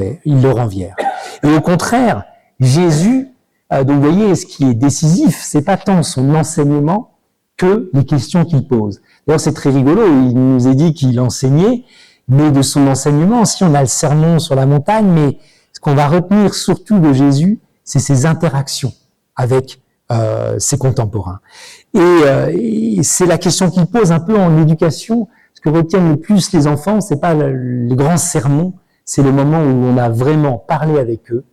vierge. Et au contraire, Jésus, donc vous voyez, ce qui est décisif, c'est pas tant son enseignement que les questions qu'il pose. D'ailleurs, c'est très rigolo. Il nous est dit qu'il enseignait, mais de son enseignement, si on a le sermon sur la montagne, mais ce qu'on va retenir surtout de Jésus, c'est ses interactions avec ses contemporains. Et c'est la question qu'il pose un peu en éducation. Ce que retiennent le plus les enfants, c'est pas les grands sermons, c'est le moment où on a vraiment parlé avec eux,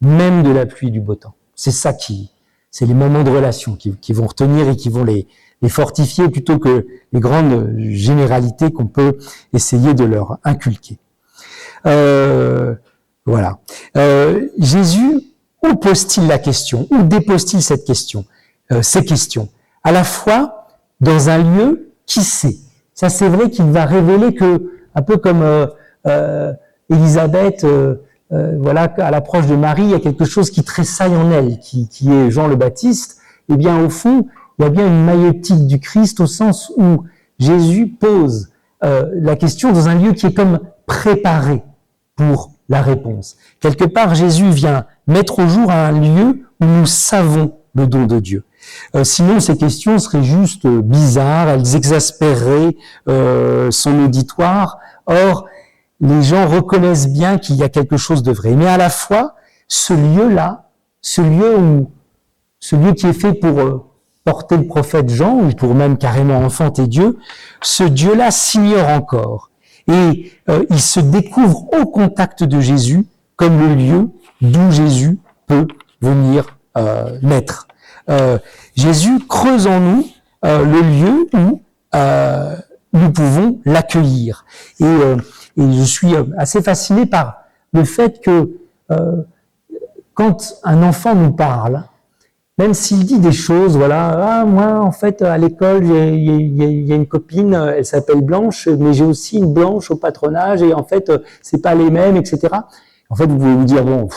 même de la pluie et du beau temps. C'est ça c'est les moments de relation qui vont retenir et qui vont les fortifier plutôt que les grandes généralités qu'on peut essayer de leur inculquer. Voilà. Jésus, où pose-t-il la question? Où dépose-t-il cette question? Ces questions. À la fois dans un lieu qui sait. Ça, c'est vrai qu'il va révéler que, un peu comme Élisabeth, voilà, à l'approche de Marie, il y a quelque chose qui tressaille en elle, qui est Jean le Baptiste. Eh bien, au fond, il y a bien une maïeutique du Christ au sens où Jésus pose la question dans un lieu qui est comme préparé pour la réponse. Quelque part, Jésus vient mettre au jour un lieu où nous savons le don de Dieu. Sinon, ces questions seraient juste bizarres, elles exaspéreraient son auditoire. Or, les gens reconnaissent bien qu'il y a quelque chose de vrai. Mais à la fois, ce lieu-là, ce lieu qui est fait pour porter le prophète Jean, ou pour même carrément enfanter Dieu, ce Dieu-là s'ignore encore. Et il se découvre au contact de Jésus comme le lieu d'où Jésus peut venir naître. Jésus creuse en nous le lieu où nous pouvons l'accueillir. Et je suis assez fasciné par le fait que quand un enfant nous parle, même s'il dit des choses, voilà, moi en fait à l'école il y a une copine, elle s'appelle Blanche, mais j'ai aussi une Blanche au patronage et en fait c'est pas les mêmes, etc. En fait vous pouvez vous dire bon,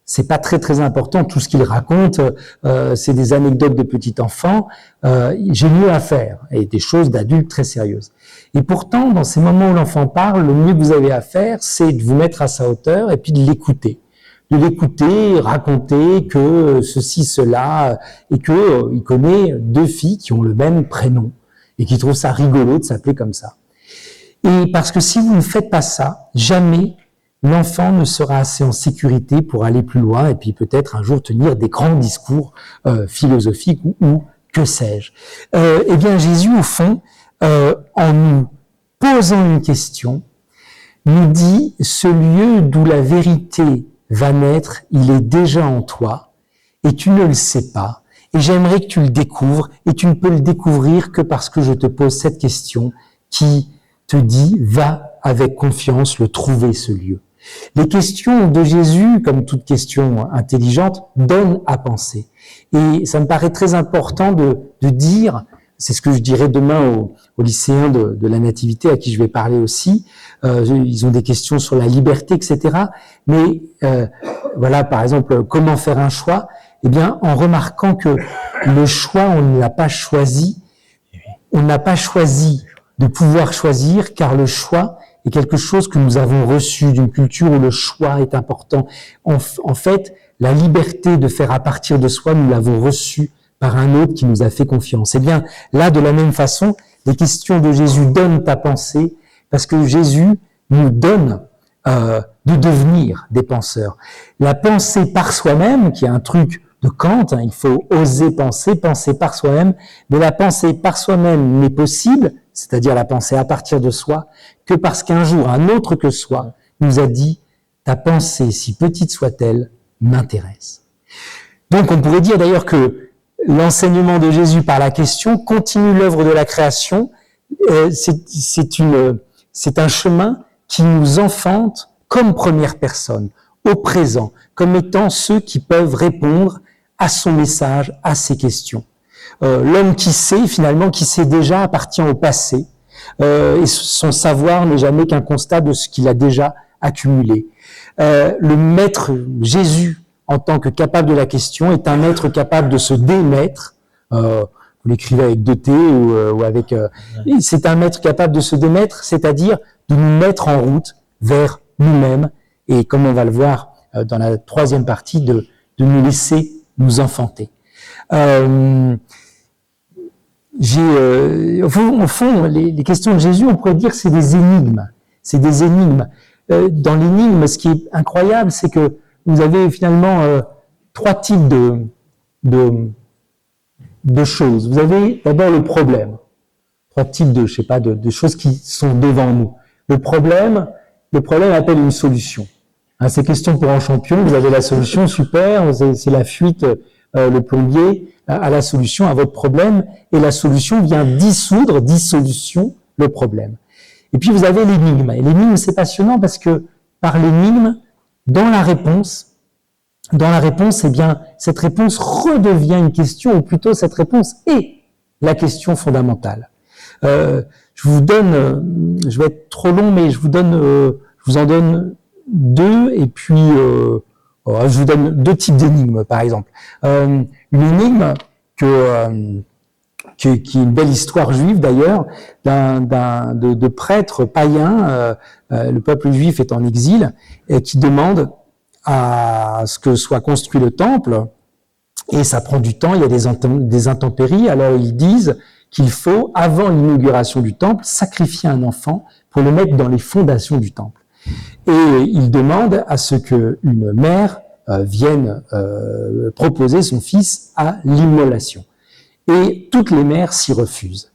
c'est pas très très important tout ce qu'il raconte, c'est des anecdotes de petit enfant, j'ai mieux à faire et des choses d'adultes très sérieuses. Et pourtant dans ces moments où l'enfant parle, le mieux que vous avez à faire, c'est de vous mettre à sa hauteur et puis de l'écouter. De l'écouter raconter que ceci, cela, et que il connaît 2 filles qui ont le même prénom et qui trouvent ça rigolo de s'appeler comme ça. Et parce que si vous ne faites pas ça, jamais l'enfant ne sera assez en sécurité pour aller plus loin et puis peut-être un jour tenir des grands discours philosophiques ou que sais-je. Eh bien, Jésus, au fond, en nous posant une question, nous dit, ce lieu d'où la vérité va naître, il est déjà en toi, et tu ne le sais pas, et j'aimerais que tu le découvres, et tu ne peux le découvrir que parce que je te pose cette question qui te dit, va avec confiance le trouver, ce lieu. Les questions de Jésus, comme toute question intelligente, donnent à penser. Et ça me paraît très important de dire, c'est ce que je dirai demain aux lycéens de la Nativité, à qui je vais parler aussi. Ils ont des questions sur la liberté, etc. Mais voilà, par exemple, comment faire un choix? Eh bien, en remarquant que le choix, on ne l'a pas choisi. On n'a pas choisi de pouvoir choisir, car le choix est quelque chose que nous avons reçu d'une culture où le choix est important. En fait, la liberté de faire à partir de soi, nous l'avons reçue par un autre qui nous a fait confiance. Eh bien, là, de la même façon, les questions de Jésus donnent à penser, parce que Jésus nous donne de devenir des penseurs. La pensée par soi-même, qui est un truc de Kant, il faut oser penser par soi-même, mais la pensée par soi-même n'est possible, c'est-à-dire la pensée à partir de soi, que parce qu'un jour, un autre que soi nous a dit « ta pensée, si petite soit-elle, m'intéresse ». Donc on pourrait dire d'ailleurs que l'enseignement de Jésus par la question continue l'œuvre de la création. C'est un chemin qui nous enfante comme première personne, au présent, comme étant ceux qui peuvent répondre à son message, à ses questions. L'homme qui sait, finalement, qui sait déjà, appartient au passé, et son savoir n'est jamais qu'un constat de ce qu'il a déjà accumulé. Le maître Jésus, en tant que capable de la question, est un maître capable de se démettre. Vous l'écrivez avec 2 T ou avec... c'est un maître capable de se démettre, c'est-à-dire de nous mettre en route vers nous-mêmes, et comme on va le voir dans la 3e partie, de nous laisser nous enfanter. Au fond, les questions de Jésus, on pourrait dire que c'est des énigmes. C'est des énigmes. Dans l'énigme, ce qui est incroyable, c'est que vous avez finalement 3 types de choses. Vous avez d'abord le problème. 3 types de choses qui sont devant nous. Le problème appelle une solution. Hein, c'est question pour un champion, vous avez la solution, super, c'est la fuite, le plombier a la solution à votre problème, et la solution vient dissolution, le problème. Et puis vous avez l'énigme. Et l'énigme, c'est passionnant parce que par l'énigme, dans la réponse, eh bien, cette réponse redevient une question, ou plutôt cette réponse est la question fondamentale. Je vais être trop long, mais je vous en donne 2, et puis je vous donne 2 types d'énigmes, par exemple. Une énigme qui est une belle histoire juive d'ailleurs, de prêtres païens, le peuple juif est en exil, et qui demande à ce que soit construit le temple, et ça prend du temps, il y a des intempéries, alors ils disent qu'il faut, avant l'inauguration du temple, sacrifier un enfant pour le mettre dans les fondations du temple. Et ils demandent à ce qu'une mère vienne proposer son fils à l'immolation. Et toutes les mères s'y refusent.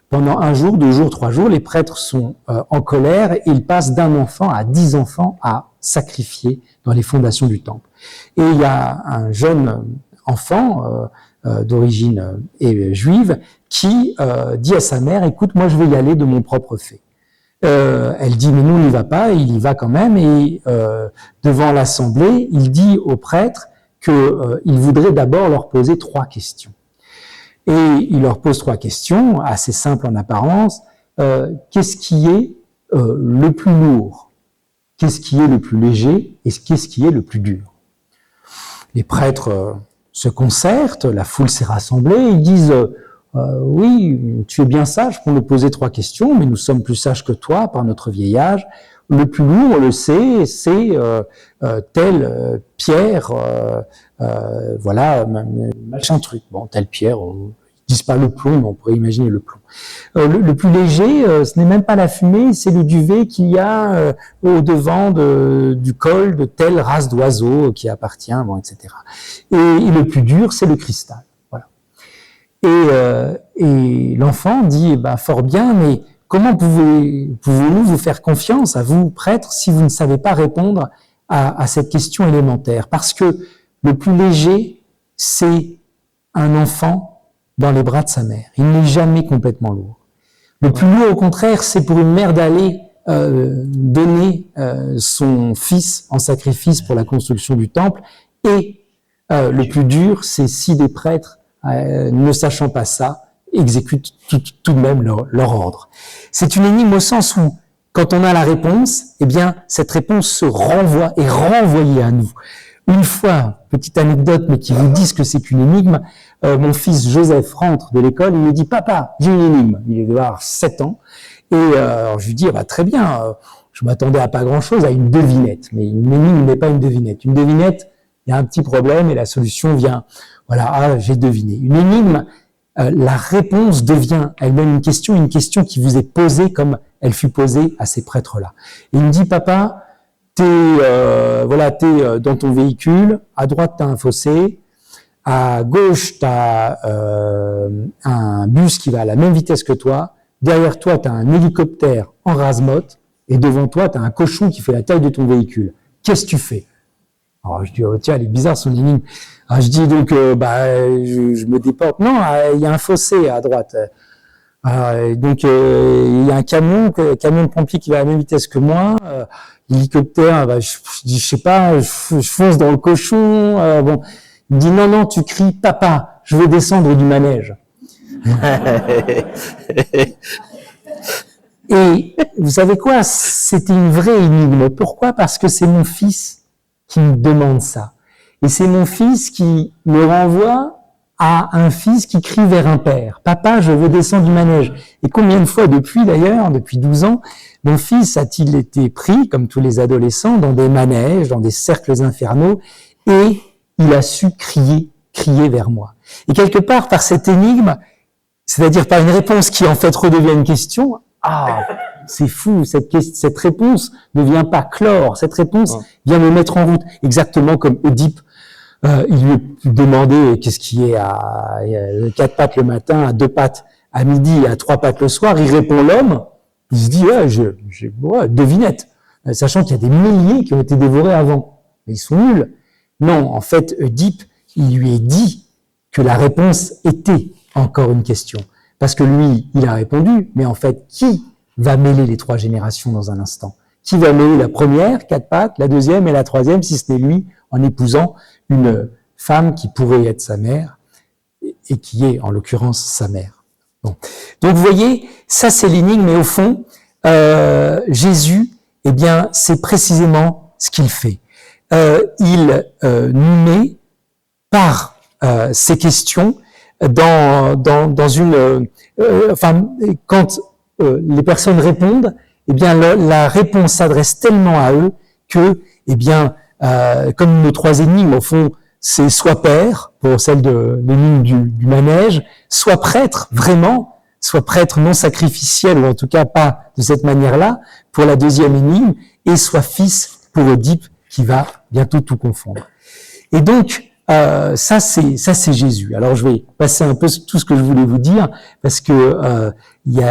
Pendant 1 jour, 2 jours, 3 jours, les prêtres sont en colère et ils passent d'1 enfant à 10 enfants à sacrifier dans les fondations du temple. Et il y a un jeune enfant d'origine juive qui dit à sa mère, écoute, moi je vais y aller de mon propre fait. Elle dit, mais nous on n'y va pas, et il y va quand même, et devant l'assemblée, il dit aux prêtres qu'il voudrait d'abord leur poser 3 questions. Et il leur pose 3 questions, assez simples en apparence. Qu'est-ce qui est le plus lourd? Qu'est-ce qui est le plus léger? Et qu'est-ce qui est le plus dur? Les prêtres se concertent, la foule s'est rassemblée, ils disent oui, tu es bien sage pour nous poser 3 questions, mais nous sommes plus sages que toi par notre vieil âge. Le plus lourd, on le sait, c'est telle pierre, voilà, machin truc. Bon, telle pierre, disent pas le plomb, mais on pourrait imaginer le plomb. Le plus léger, ce n'est même pas la fumée, c'est le duvet qu'il y a au devant du col de telle race d'oiseau qui appartient, bon, etc. Et le plus dur, c'est le cristal. Voilà. Et l'enfant dit, fort bien, mais comment pouvons-nous vous faire confiance, à vous, prêtres, si vous ne savez pas répondre à cette question élémentaire? Parce que le plus léger, c'est un enfant dans les bras de sa mère. Il n'est jamais complètement lourd. Le plus lourd, au contraire, c'est pour une mère d'aller donner son fils en sacrifice pour la construction du temple. Et le plus dur, c'est si des prêtres, ne sachant pas ça, exécutent tout de même leur ordre. C'est une énigme au sens où, quand on a la réponse, eh bien, cette réponse se renvoie et renvoyée à nous. Une fois, petite anecdote, mais qui vous dit que c'est une énigme, mon fils Joseph rentre de l'école, il me dit « Papa, j'ai une énigme ». Il doit avoir 7 ans. Et alors je lui dis « Très bien, je m'attendais à pas grand-chose, à une devinette ». Mais une énigme n'est pas une devinette. Une devinette, il y a un petit problème et la solution vient. Voilà, j'ai deviné. Une énigme, la réponse devient elle-même une question qui vous est posée comme elle fut posée à ces prêtres-là. Et il me dit « Papa, t'es dans ton véhicule, à droite t'as un fossé, à gauche t'as un bus qui va à la même vitesse que toi, derrière toi t'as un hélicoptère en rase-motte, et devant toi t'as un cochon qui fait la taille de ton véhicule. Qu'est-ce que tu fais ?» Alors je dis tiens, elle est bizarre son énigme. Alors je dis donc je me déporte. Non, il y a un fossé à droite. Donc il y a un camion de pompier qui va à la même vitesse que moi. L'hélicoptère, je sais pas, je fonce dans le cochon. Bon, il me dit non, tu cries papa, je veux descendre du manège. Et vous savez quoi? C'était une vraie énigme. Pourquoi? Parce que c'est mon fils qui me demande ça. Et c'est mon fils qui me renvoie à un fils qui crie vers un père. Papa, je veux descendre du manège. Et combien de fois depuis 12 ans, mon fils a-t-il été pris, comme tous les adolescents, dans des manèges, dans des cercles infernaux, et il a su crier vers moi. Et quelque part, par cette énigme, c'est-à-dire par une réponse qui en fait redevient une question, c'est fou, cette réponse ne vient pas clore, cette réponse vient me mettre en route, exactement comme Oedipe. Il lui demandait qu'est-ce qui est à 4 pattes le matin, à 2 pattes à midi et à 3 pattes le soir. Il répond l'homme. Il se dit devinette, sachant qu'il y a des milliers qui ont été dévorés avant. Mais ils sont nuls. Non, en fait, Oedipe, il lui est dit que la réponse était encore une question. Parce que lui, il a répondu, mais en fait, qui va mêler les 3 générations dans un instant? Qui va mêler la première, 4 pattes, la deuxième et la troisième, si ce n'est lui, en épousant une femme qui pourrait être sa mère et qui est en l'occurrence sa mère. Bon. Donc vous voyez, ça c'est l'énigme, mais au fond, Jésus, eh bien, c'est précisément ce qu'il fait. Il nous met par ces questions dans une, quand les personnes répondent, eh bien la réponse s'adresse tellement à eux que, eh bien, comme nos 3 énigmes, au fond, c'est soit père, pour celle de l'énigme du manège, soit prêtre, vraiment, soit prêtre non sacrificiel, ou en tout cas pas de cette manière-là, pour la deuxième énigme, et soit fils pour Oedipe, qui va bientôt tout confondre. Et donc, ça c'est Jésus. Alors je vais passer un peu tout ce que je voulais vous dire, parce que il y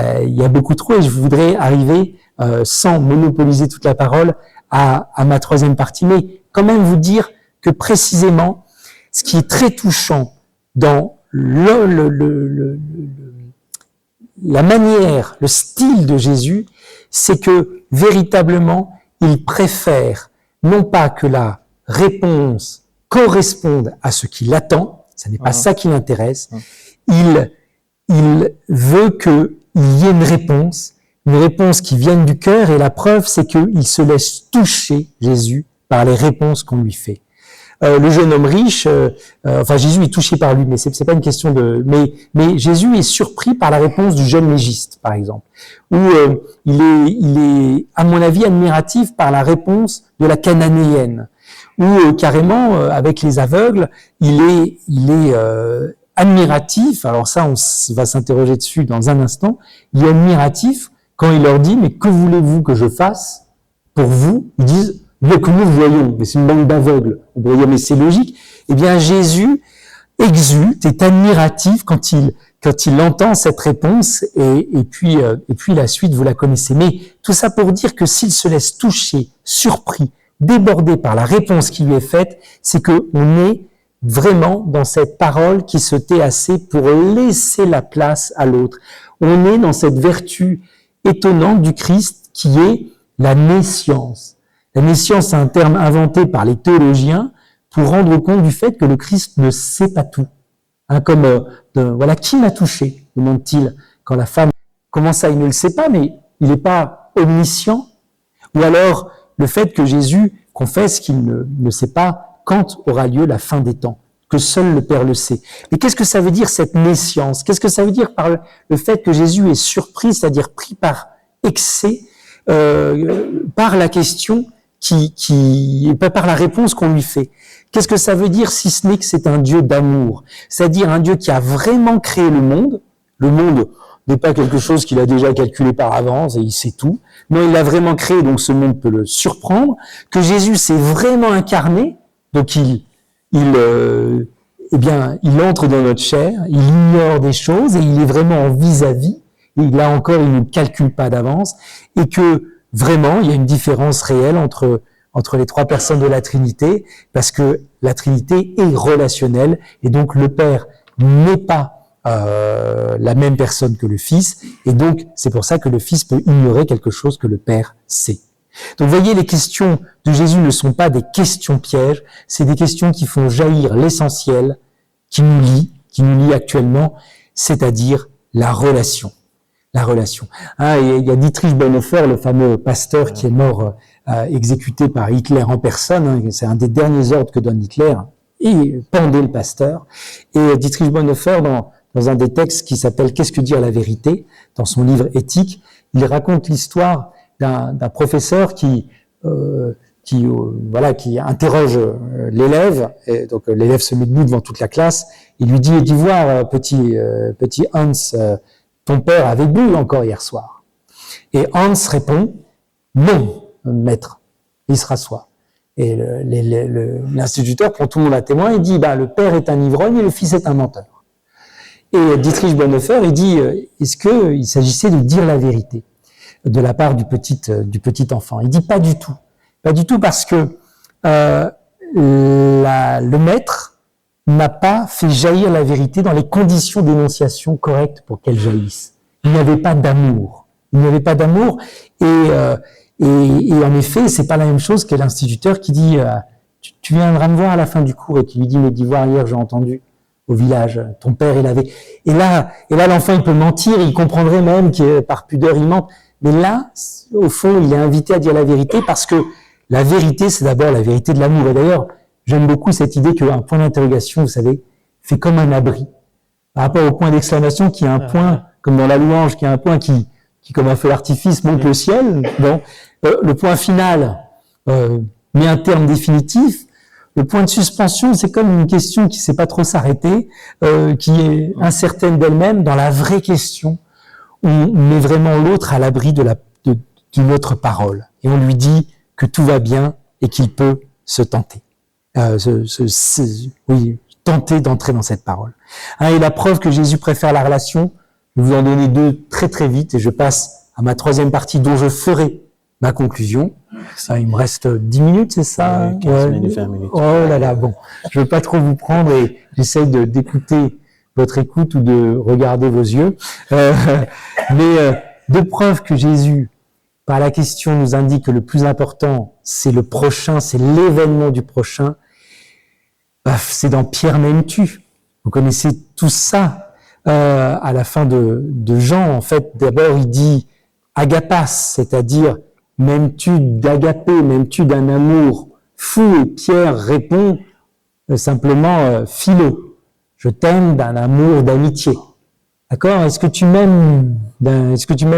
a beaucoup trop, et je voudrais arriver, sans monopoliser toute la parole, à ma 3e partie, mais quand même vous dire que précisément, ce qui est très touchant dans la manière, le style de Jésus, c'est que véritablement, il préfère non pas que la réponse corresponde à ce qu'il attend, ce n'est pas ça qui l'intéresse, il veut qu'il y ait une réponse qui vienne du cœur, et la preuve, c'est qu'il se laisse toucher, Jésus, par les réponses qu'on lui fait. Le jeune homme riche, Jésus est touché par lui, mais c'est pas une question mais Jésus est surpris par la réponse du jeune légiste, par exemple, où il est, à mon avis, admiratif par la réponse de la cananéenne, où carrément, avec les aveugles, il est admiratif, alors ça va s'interroger dessus dans un instant, il est admiratif quand il leur dit « Mais que voulez-vous que je fasse pour vous ?» Ils disent « Bien que nous voyons, mais c'est une bande d'aveugles. » On pourrait dire « Mais c'est logique. » Eh bien, Jésus exulte, est admiratif quand il entend cette réponse et puis la suite, vous la connaissez. Mais tout ça pour dire que s'il se laisse toucher, surpris, débordé par la réponse qui lui est faite, c'est qu'on est vraiment dans cette parole qui se tait assez pour laisser la place à l'autre. On est dans cette vertu étonnante du Christ qui est la nescience. La nescience, c'est un terme inventé par les théologiens pour rendre compte du fait que le Christ ne sait pas tout. Hein, voilà, qui m'a touché, demande-t-il, quand la femme, comment ça, il ne le sait pas, mais il n'est pas omniscient. Ou alors, le fait que Jésus confesse qu'il ne sait pas quand aura lieu la fin des temps, que seul le Père le sait. Mais qu'est-ce que ça veut dire, cette nescience? Qu'est-ce que ça veut dire par le fait que Jésus est surpris, c'est-à-dire pris par excès, par la question par la réponse qu'on lui fait? Qu'est-ce que ça veut dire si ce n'est que c'est un Dieu d'amour? C'est-à-dire un Dieu qui a vraiment créé le monde. Le monde n'est pas quelque chose qu'il a déjà calculé par avance et il sait tout. Non, il l'a vraiment créé, donc ce monde peut le surprendre. Que Jésus s'est vraiment incarné, donc il entre dans notre chair, il ignore des choses et il est vraiment en vis-à-vis. Et là encore, il ne calcule pas d'avance et que vraiment, il y a une différence réelle entre les trois personnes de la Trinité, parce que la Trinité est relationnelle, et donc le Père n'est pas la même personne que le Fils, et donc c'est pour ça que le Fils peut ignorer quelque chose que le Père sait. Donc vous voyez, les questions de Jésus ne sont pas des questions pièges, c'est des questions qui font jaillir l'essentiel qui nous lie actuellement, c'est-à-dire la relation. La relation. Il y a Dietrich Bonhoeffer, le fameux pasteur qui est mort exécuté par Hitler en personne. C'est un des derniers ordres que donne Hitler. Et pendait le pasteur. Et Dietrich Bonhoeffer, dans un des textes qui s'appelle « Qu'est-ce que dire la vérité ?», dans son livre Éthique, il raconte l'histoire d'un professeur qui interroge l'élève. Et donc l'élève se met debout devant toute la classe. Il lui dit « voir, petit Hans, ton père avait bu encore hier soir ?» Et Hans répond « Non, maître. » Il se rassoit. Et l'instituteur prend tout le monde à témoin et dit « le père est un ivrogne et le fils est un menteur. » Et Dietrich Bonhoeffer, il dit « Est-ce qu'il s'agissait de dire la vérité de la part du petit enfant ?» Il dit « Pas du tout. Pas du tout parce que le maître n'a pas fait jaillir la vérité dans les conditions d'énonciation correctes pour qu'elle jaillisse. Il n'y avait pas d'amour. Il n'y avait pas d'amour et en effet, c'est pas la même chose que l'instituteur qui dit tu viendras me voir à la fin du cours et qui lui dit mais d'Ivoire hier j'ai entendu au village ton père il avait et là l'enfant il peut mentir, il comprendrait même que par pudeur il mente, mais là au fond il est invité à dire la vérité parce que la vérité c'est d'abord la vérité de l'amour. Et d'ailleurs j'aime beaucoup cette idée qu'un point d'interrogation, vous savez, fait comme un abri. Par rapport au point d'exclamation, qui est un point, comme dans la louange, qui est un point qui comme un feu d'artifice, monte le ciel. Bon, le point final met un terme définitif. Le point de suspension, c'est comme une question qui ne sait pas trop s'arrêter, qui est incertaine d'elle-même. Dans la vraie question, on met vraiment l'autre à l'abri d'une autre parole. Et on lui dit que tout va bien et qu'il peut se tenter. Tenter d'entrer dans cette parole. Et la preuve que Jésus préfère la relation, je vais vous en donner deux très très vite et je passe à ma troisième partie dont je ferai ma conclusion. Il me reste 10 minutes, c'est ça? 15 minutes, 20 minutes. Oh là là, bon. Je veux pas trop vous prendre et j'essaye d'écouter votre écoute ou de regarder vos yeux. Mais deux preuves que Jésus, par la question, nous indique que le plus important, c'est le prochain, c'est l'événement du prochain. C'est dans Pierre m'aimes-tu. Vous connaissez tout ça. À la fin de Jean, en fait, d'abord il dit agapas, c'est-à-dire m'aimes-tu d'agapé, m'aimes-tu d'un amour fou, et Pierre répond simplement philo, je t'aime d'un amour d'amitié. D'accord? Est-ce que tu m'aimes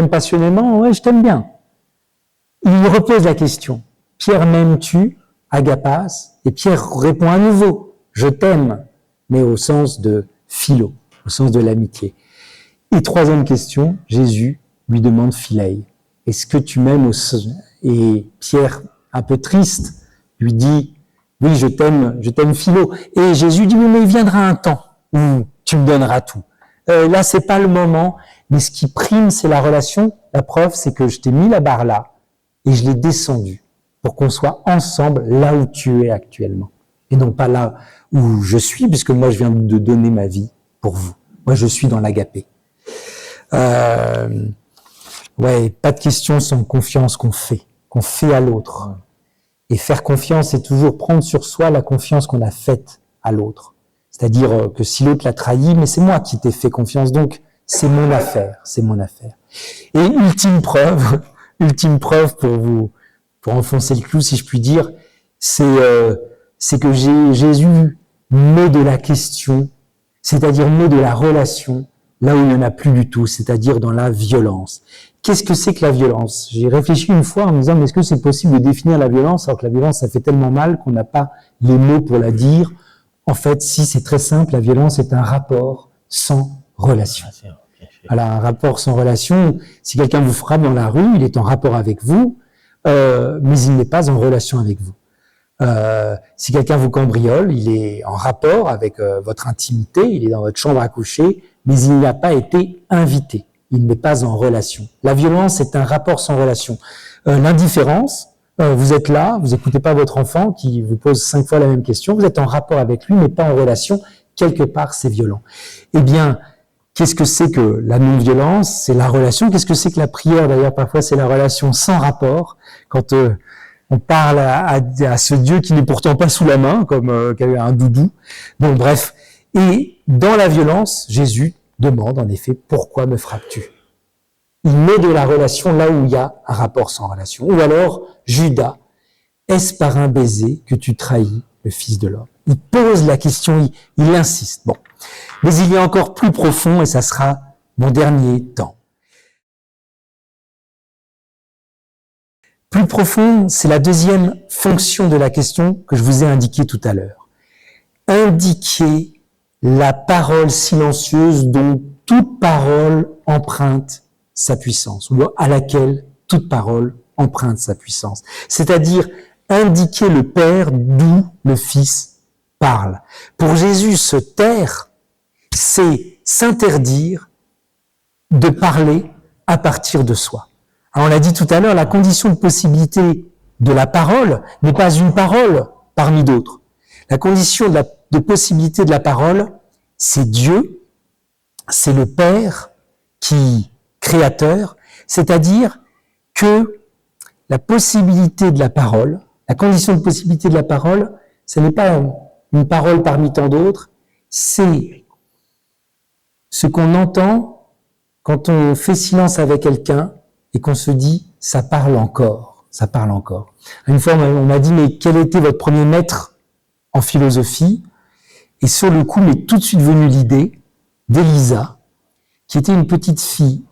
passionnément? Ouais, je t'aime bien. Il repose la question. Pierre m'aimes-tu? Agapas. Et Pierre répond à nouveau, je t'aime, mais au sens de philo, au sens de l'amitié. Et troisième question, Jésus lui demande Philei. Est-ce que tu m'aimes? Et Pierre, un peu triste, lui dit, oui, je t'aime Philo. Et Jésus dit, oui, mais il viendra un temps où tu me donneras tout. Là, c'est pas le moment, mais ce qui prime, c'est la relation. La preuve, c'est que je t'ai mis la barre là et je l'ai descendue pour qu'on soit ensemble là où tu es actuellement. Et non pas là où je suis, puisque moi, je viens de donner ma vie pour vous. Moi, je suis dans l'agapé. Ouais, pas de question sans confiance qu'on fait à l'autre. Et faire confiance, c'est toujours prendre sur soi la confiance qu'on a faite à l'autre. C'est-à-dire que si l'autre l'a trahi, mais c'est moi qui t'ai fait confiance, donc c'est mon affaire. Et ultime preuve pour enfoncer le clou, si je puis dire, c'est que Jésus met de la question, c'est-à-dire met de la relation, là où il n'y en a plus du tout, c'est-à-dire dans la violence. Qu'est-ce que c'est que la violence? J'ai réfléchi une fois en me disant, mais est-ce que c'est possible de définir la violence alors que la violence, ça fait tellement mal qu'on n'a pas les mots pour la dire? En fait, si, c'est très simple, la violence est un rapport sans relation. Voilà, un rapport sans relation. Si quelqu'un vous frappe dans la rue, il est en rapport avec vous, mais il n'est pas en relation avec vous. Si quelqu'un vous cambriole, il est en rapport avec votre intimité, il est dans votre chambre à coucher, mais il n'a pas été invité. Il n'est pas en relation. La violence est un rapport sans relation. L'indifférence, vous êtes là, vous écoutez pas votre enfant qui vous pose 5 fois la même question, vous êtes en rapport avec lui, mais pas en relation. Quelque part, c'est violent. Eh bien, qu'est-ce que c'est que la non-violence? C'est la relation. Qu'est-ce que c'est que la prière? D'ailleurs, parfois, c'est la relation sans rapport. Quand on parle à ce Dieu qui n'est pourtant pas sous la main, comme un doudou. Bon, bref. Et dans la violence, Jésus demande en effet, pourquoi me frappes-tu? Il met de la relation là où il y a un rapport sans relation. Ou alors, Judas, est-ce par un baiser que tu trahis le Fils de l'homme? Il pose la question, il insiste. Bon. Mais il y a encore plus profond, et ça sera mon dernier temps. Plus profond, c'est la deuxième fonction de la question que je vous ai indiquée tout à l'heure. Indiquer la parole silencieuse dont toute parole emprunte sa puissance, ou à laquelle toute parole emprunte sa puissance. C'est-à-dire indiquer le Père d'où le Fils parle. Pour Jésus, se taire, c'est s'interdire de parler à partir de soi. Alors, on l'a dit tout à l'heure, la condition de possibilité de la parole n'est pas une parole parmi d'autres. La condition de possibilité de la parole, c'est Dieu, c'est le Père qui créateur, c'est-à-dire que la possibilité de la parole, la condition de possibilité de la parole, ce n'est pas une parole parmi tant d'autres, c'est ce qu'on entend quand on fait silence avec quelqu'un et qu'on se dit « ça parle encore ». Une fois, on m'a dit « mais quel était votre premier maître en philosophie ?» Et sur le coup, m'est tout de suite venue l'idée d'Elisa, qui était une petite fille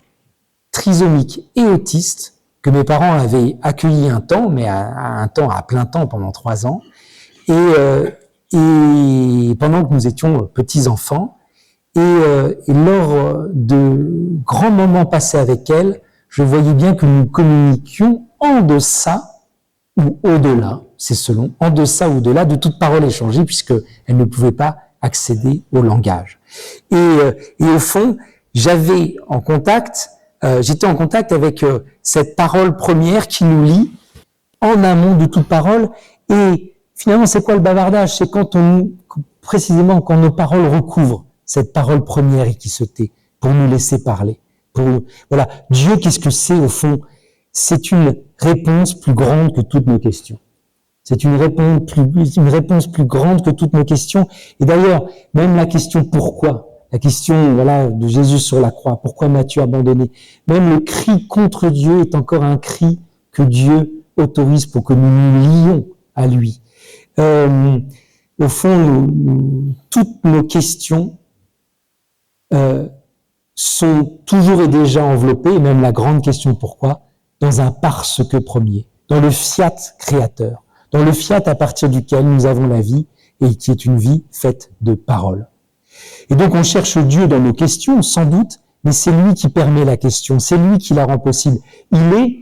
trisomique et autiste que mes parents avaient accueilli un temps, mais à plein temps pendant 3 ans, et pendant que nous étions petits enfants, et lors de grands moments passés avec elle, je voyais bien que nous communiquions en deçà ou au-delà, c'est selon, en deçà ou au-delà de toute parole échangée, puisque elle ne pouvait pas accéder au langage. Et au fond, j'étais en contact avec cette parole première qui nous lie en amont de toute parole. Et finalement, c'est quoi le bavardage? C'est précisément quand nos paroles recouvrent cette parole première et qui se tait pour nous laisser parler. Voilà, Dieu, qu'est-ce que c'est au fond? C'est une réponse plus grande que toutes nos questions. C'est une réponse plus grande que toutes nos questions. Et d'ailleurs, même la question pourquoi, la question de Jésus sur la croix, pourquoi m'as-tu abandonné? Même le cri contre Dieu est encore un cri que Dieu autorise pour que nous nous lions à lui. Au fond, toutes nos questions sont toujours et déjà enveloppées, et même la grande question pourquoi, dans un parce que premier, dans le fiat créateur, dans le fiat à partir duquel nous avons la vie et qui est une vie faite de paroles. Et donc on cherche Dieu dans nos questions, sans doute, mais c'est lui qui permet la question, c'est lui qui la rend possible. Il est,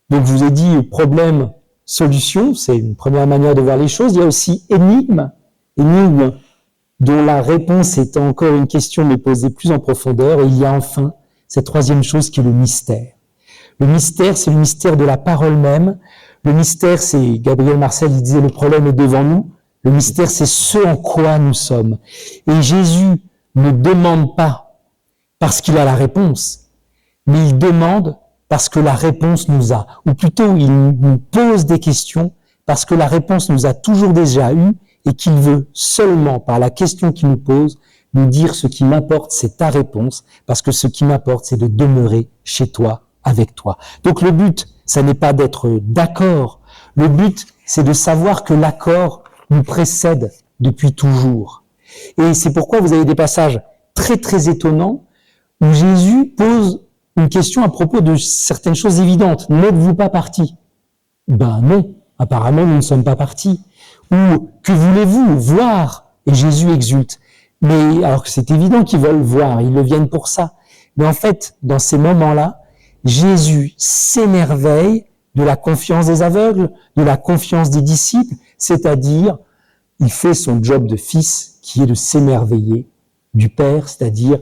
donc je vous ai dit problème, solution, c'est une première manière de voir les choses. Il y a aussi énigme dont la réponse est encore une question mais posée plus en profondeur. Et il y a enfin cette troisième chose qui est le mystère. Le mystère, c'est le mystère de la parole même. Le mystère, c'est, Gabriel Marcel, il disait, le problème est devant nous. Le mystère, c'est ce en quoi nous sommes. Et Jésus ne demande pas parce qu'il a la réponse, mais il demande parce que la réponse nous a. Ou plutôt, il nous pose des questions parce que la réponse nous a toujours déjà eu et qu'il veut seulement, par la question qu'il nous pose, nous dire ce qui m'importe, c'est ta réponse, parce que ce qui m'importe, c'est de demeurer chez toi, avec toi. Donc le but, ça n'est pas d'être d'accord. Le but, c'est de savoir que l'accord nous précède depuis toujours. Et c'est pourquoi vous avez des passages très très étonnants où Jésus pose une question à propos de certaines choses évidentes. N'êtes-vous pas partis? Ben non, apparemment nous ne sommes pas partis. Ou que voulez-vous voir? Et Jésus exulte. Mais alors que c'est évident qu'ils veulent voir, ils le viennent pour ça. Mais en fait, dans ces moments-là, Jésus s'émerveille de la confiance des aveugles, de la confiance des disciples, c'est-à-dire, il fait son job de fils qui est de s'émerveiller du Père, c'est-à-dire,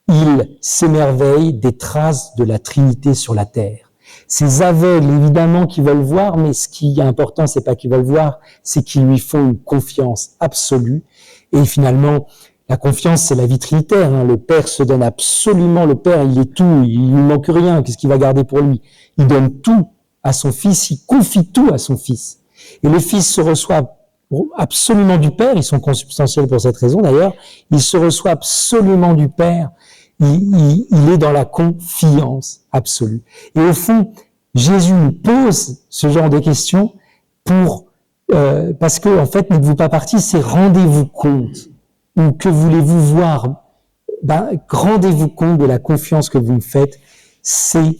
il s'émerveille des traces de la Trinité sur la terre. Ces aveugles, évidemment, qui veulent voir, mais ce qui est important, c'est pas qu'ils veulent voir, c'est qu'ils lui font une confiance absolue. Et finalement, la confiance, c'est la vie trinitaire. Hein. Le Père se donne absolument, le Père, il est tout, il ne manque rien. Qu'est-ce qu'il va garder pour lui? Il donne tout à son Fils, il confie tout à son Fils. Et le Fils se reçoit absolument du Père, ils sont consubstantiels pour cette raison d'ailleurs, il se reçoit absolument du Père, il est dans la confiance absolue. Et au fond, Jésus nous pose ce genre de questions parce que, en fait, n'êtes-vous pas partis, c'est rendez-vous compte. Ou que voulez-vous voir? Rendez-vous compte de la confiance que vous me faites. C'est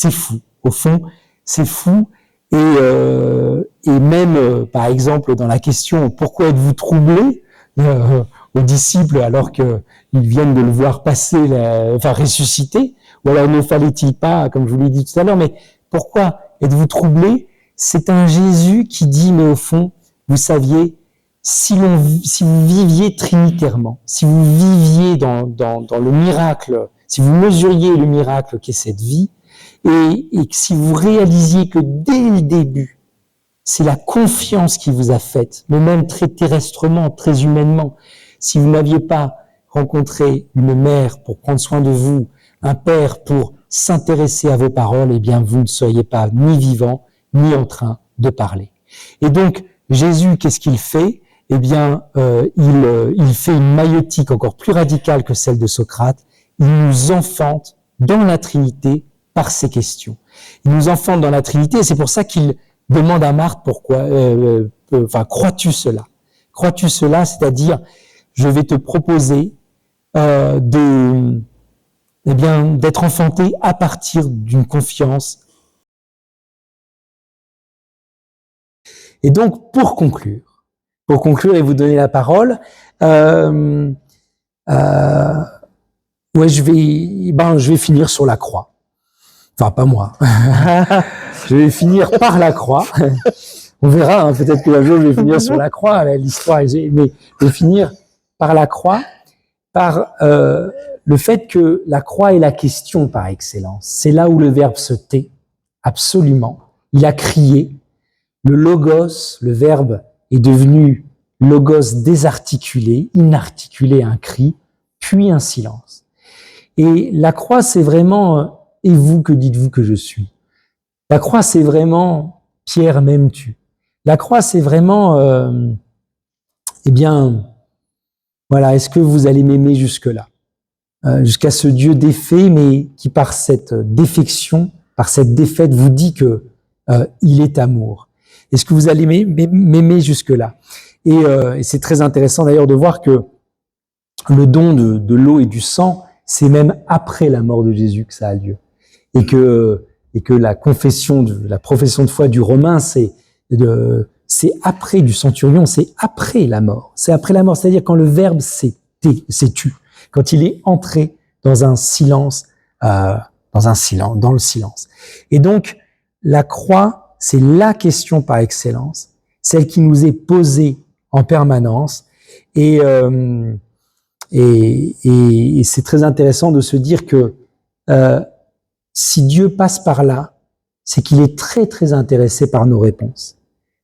fou. Au fond, c'est fou. Et même, par exemple, dans la question, pourquoi êtes-vous troublés aux disciples alors qu'ils viennent de le voir passer, ressusciter? Ou alors ne fallait-il pas, comme je vous l'ai dit tout à l'heure, mais pourquoi êtes-vous troublés? C'est un Jésus qui dit, mais au fond, vous saviez, si vous viviez trinitairement, si vous viviez dans le miracle, si vous mesuriez le miracle qu'est cette vie, et que si vous réalisiez que dès le début, c'est la confiance qui vous a faite, mais même très terrestrement, très humainement, si vous n'aviez pas rencontré une mère pour prendre soin de vous, un père pour s'intéresser à vos paroles, eh bien vous ne seriez pas ni vivant, ni en train de parler. Et donc, Jésus, qu'est-ce qu'il fait? Eh bien, il fait une maïeutique encore plus radicale que celle de Socrate. Il nous enfante dans la Trinité par ces questions. Il nous enfante dans la Trinité, et c'est pour ça qu'il demande à Marthe pourquoi, crois-tu cela? Crois-tu cela? C'est-à-dire, je vais te proposer d'être enfanté à partir d'une confiance. Et donc, pour conclure et vous donner la parole, je vais finir sur la croix. Enfin, pas moi. Je vais finir par la croix. On verra, hein, peut-être que un jour je vais finir sur la croix, l'histoire, mais je vais finir par la croix, par le fait que la croix est la question par excellence. C'est là où le Verbe se tait, absolument. Il a crié. Le logos, le Verbe, est devenu logos désarticulé, inarticulé, un cri, puis un silence. Et la croix, c'est vraiment « Et vous, que dites-vous que je suis ?» La croix, c'est vraiment « Pierre, m'aimes-tu ?» La croix, c'est vraiment est-ce que vous allez m'aimer jusque-là? Jusqu'à ce Dieu défait, mais qui par cette défection, par cette défaite, vous dit que il est amour. Est-ce que vous allez m'aimer jusque-là? Et c'est très intéressant d'ailleurs de voir que le don de l'eau et du sang, c'est même après la mort de Jésus que ça a lieu. Et que la profession de foi du Romain, c'est c'est après du centurion, c'est après la mort. C'est après la mort, c'est-à-dire quand le Verbe s'est tu, quand il est entré dans un silence, dans le silence. Et donc, la croix, c'est la question par excellence, celle qui nous est posée en permanence. Et c'est très intéressant de se dire que si Dieu passe par là, c'est qu'il est très, très intéressé par nos réponses.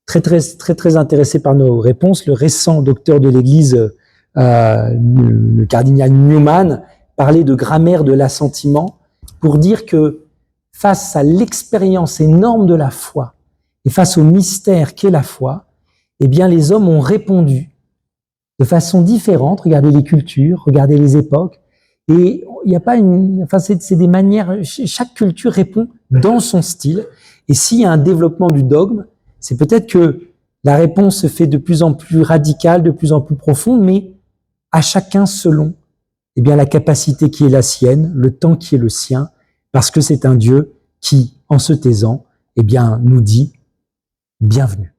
Très intéressé par nos réponses. Le récent docteur de l'Église, le cardinal Newman, parlait de grammaire de l'assentiment pour dire que face à l'expérience énorme de la foi et face au mystère qu'est la foi, eh bien, les hommes ont répondu de façon différente. Regardez les cultures, regardez les époques. Et il n'y a pas c'est des manières, chaque culture répond dans son style. Et s'il y a un développement du dogme, c'est peut-être que la réponse se fait de plus en plus radicale, de plus en plus profonde, mais à chacun selon, eh bien, la capacité qui est la sienne, le temps qui est le sien, parce que c'est un Dieu qui, en se taisant, eh bien, nous dit bienvenue.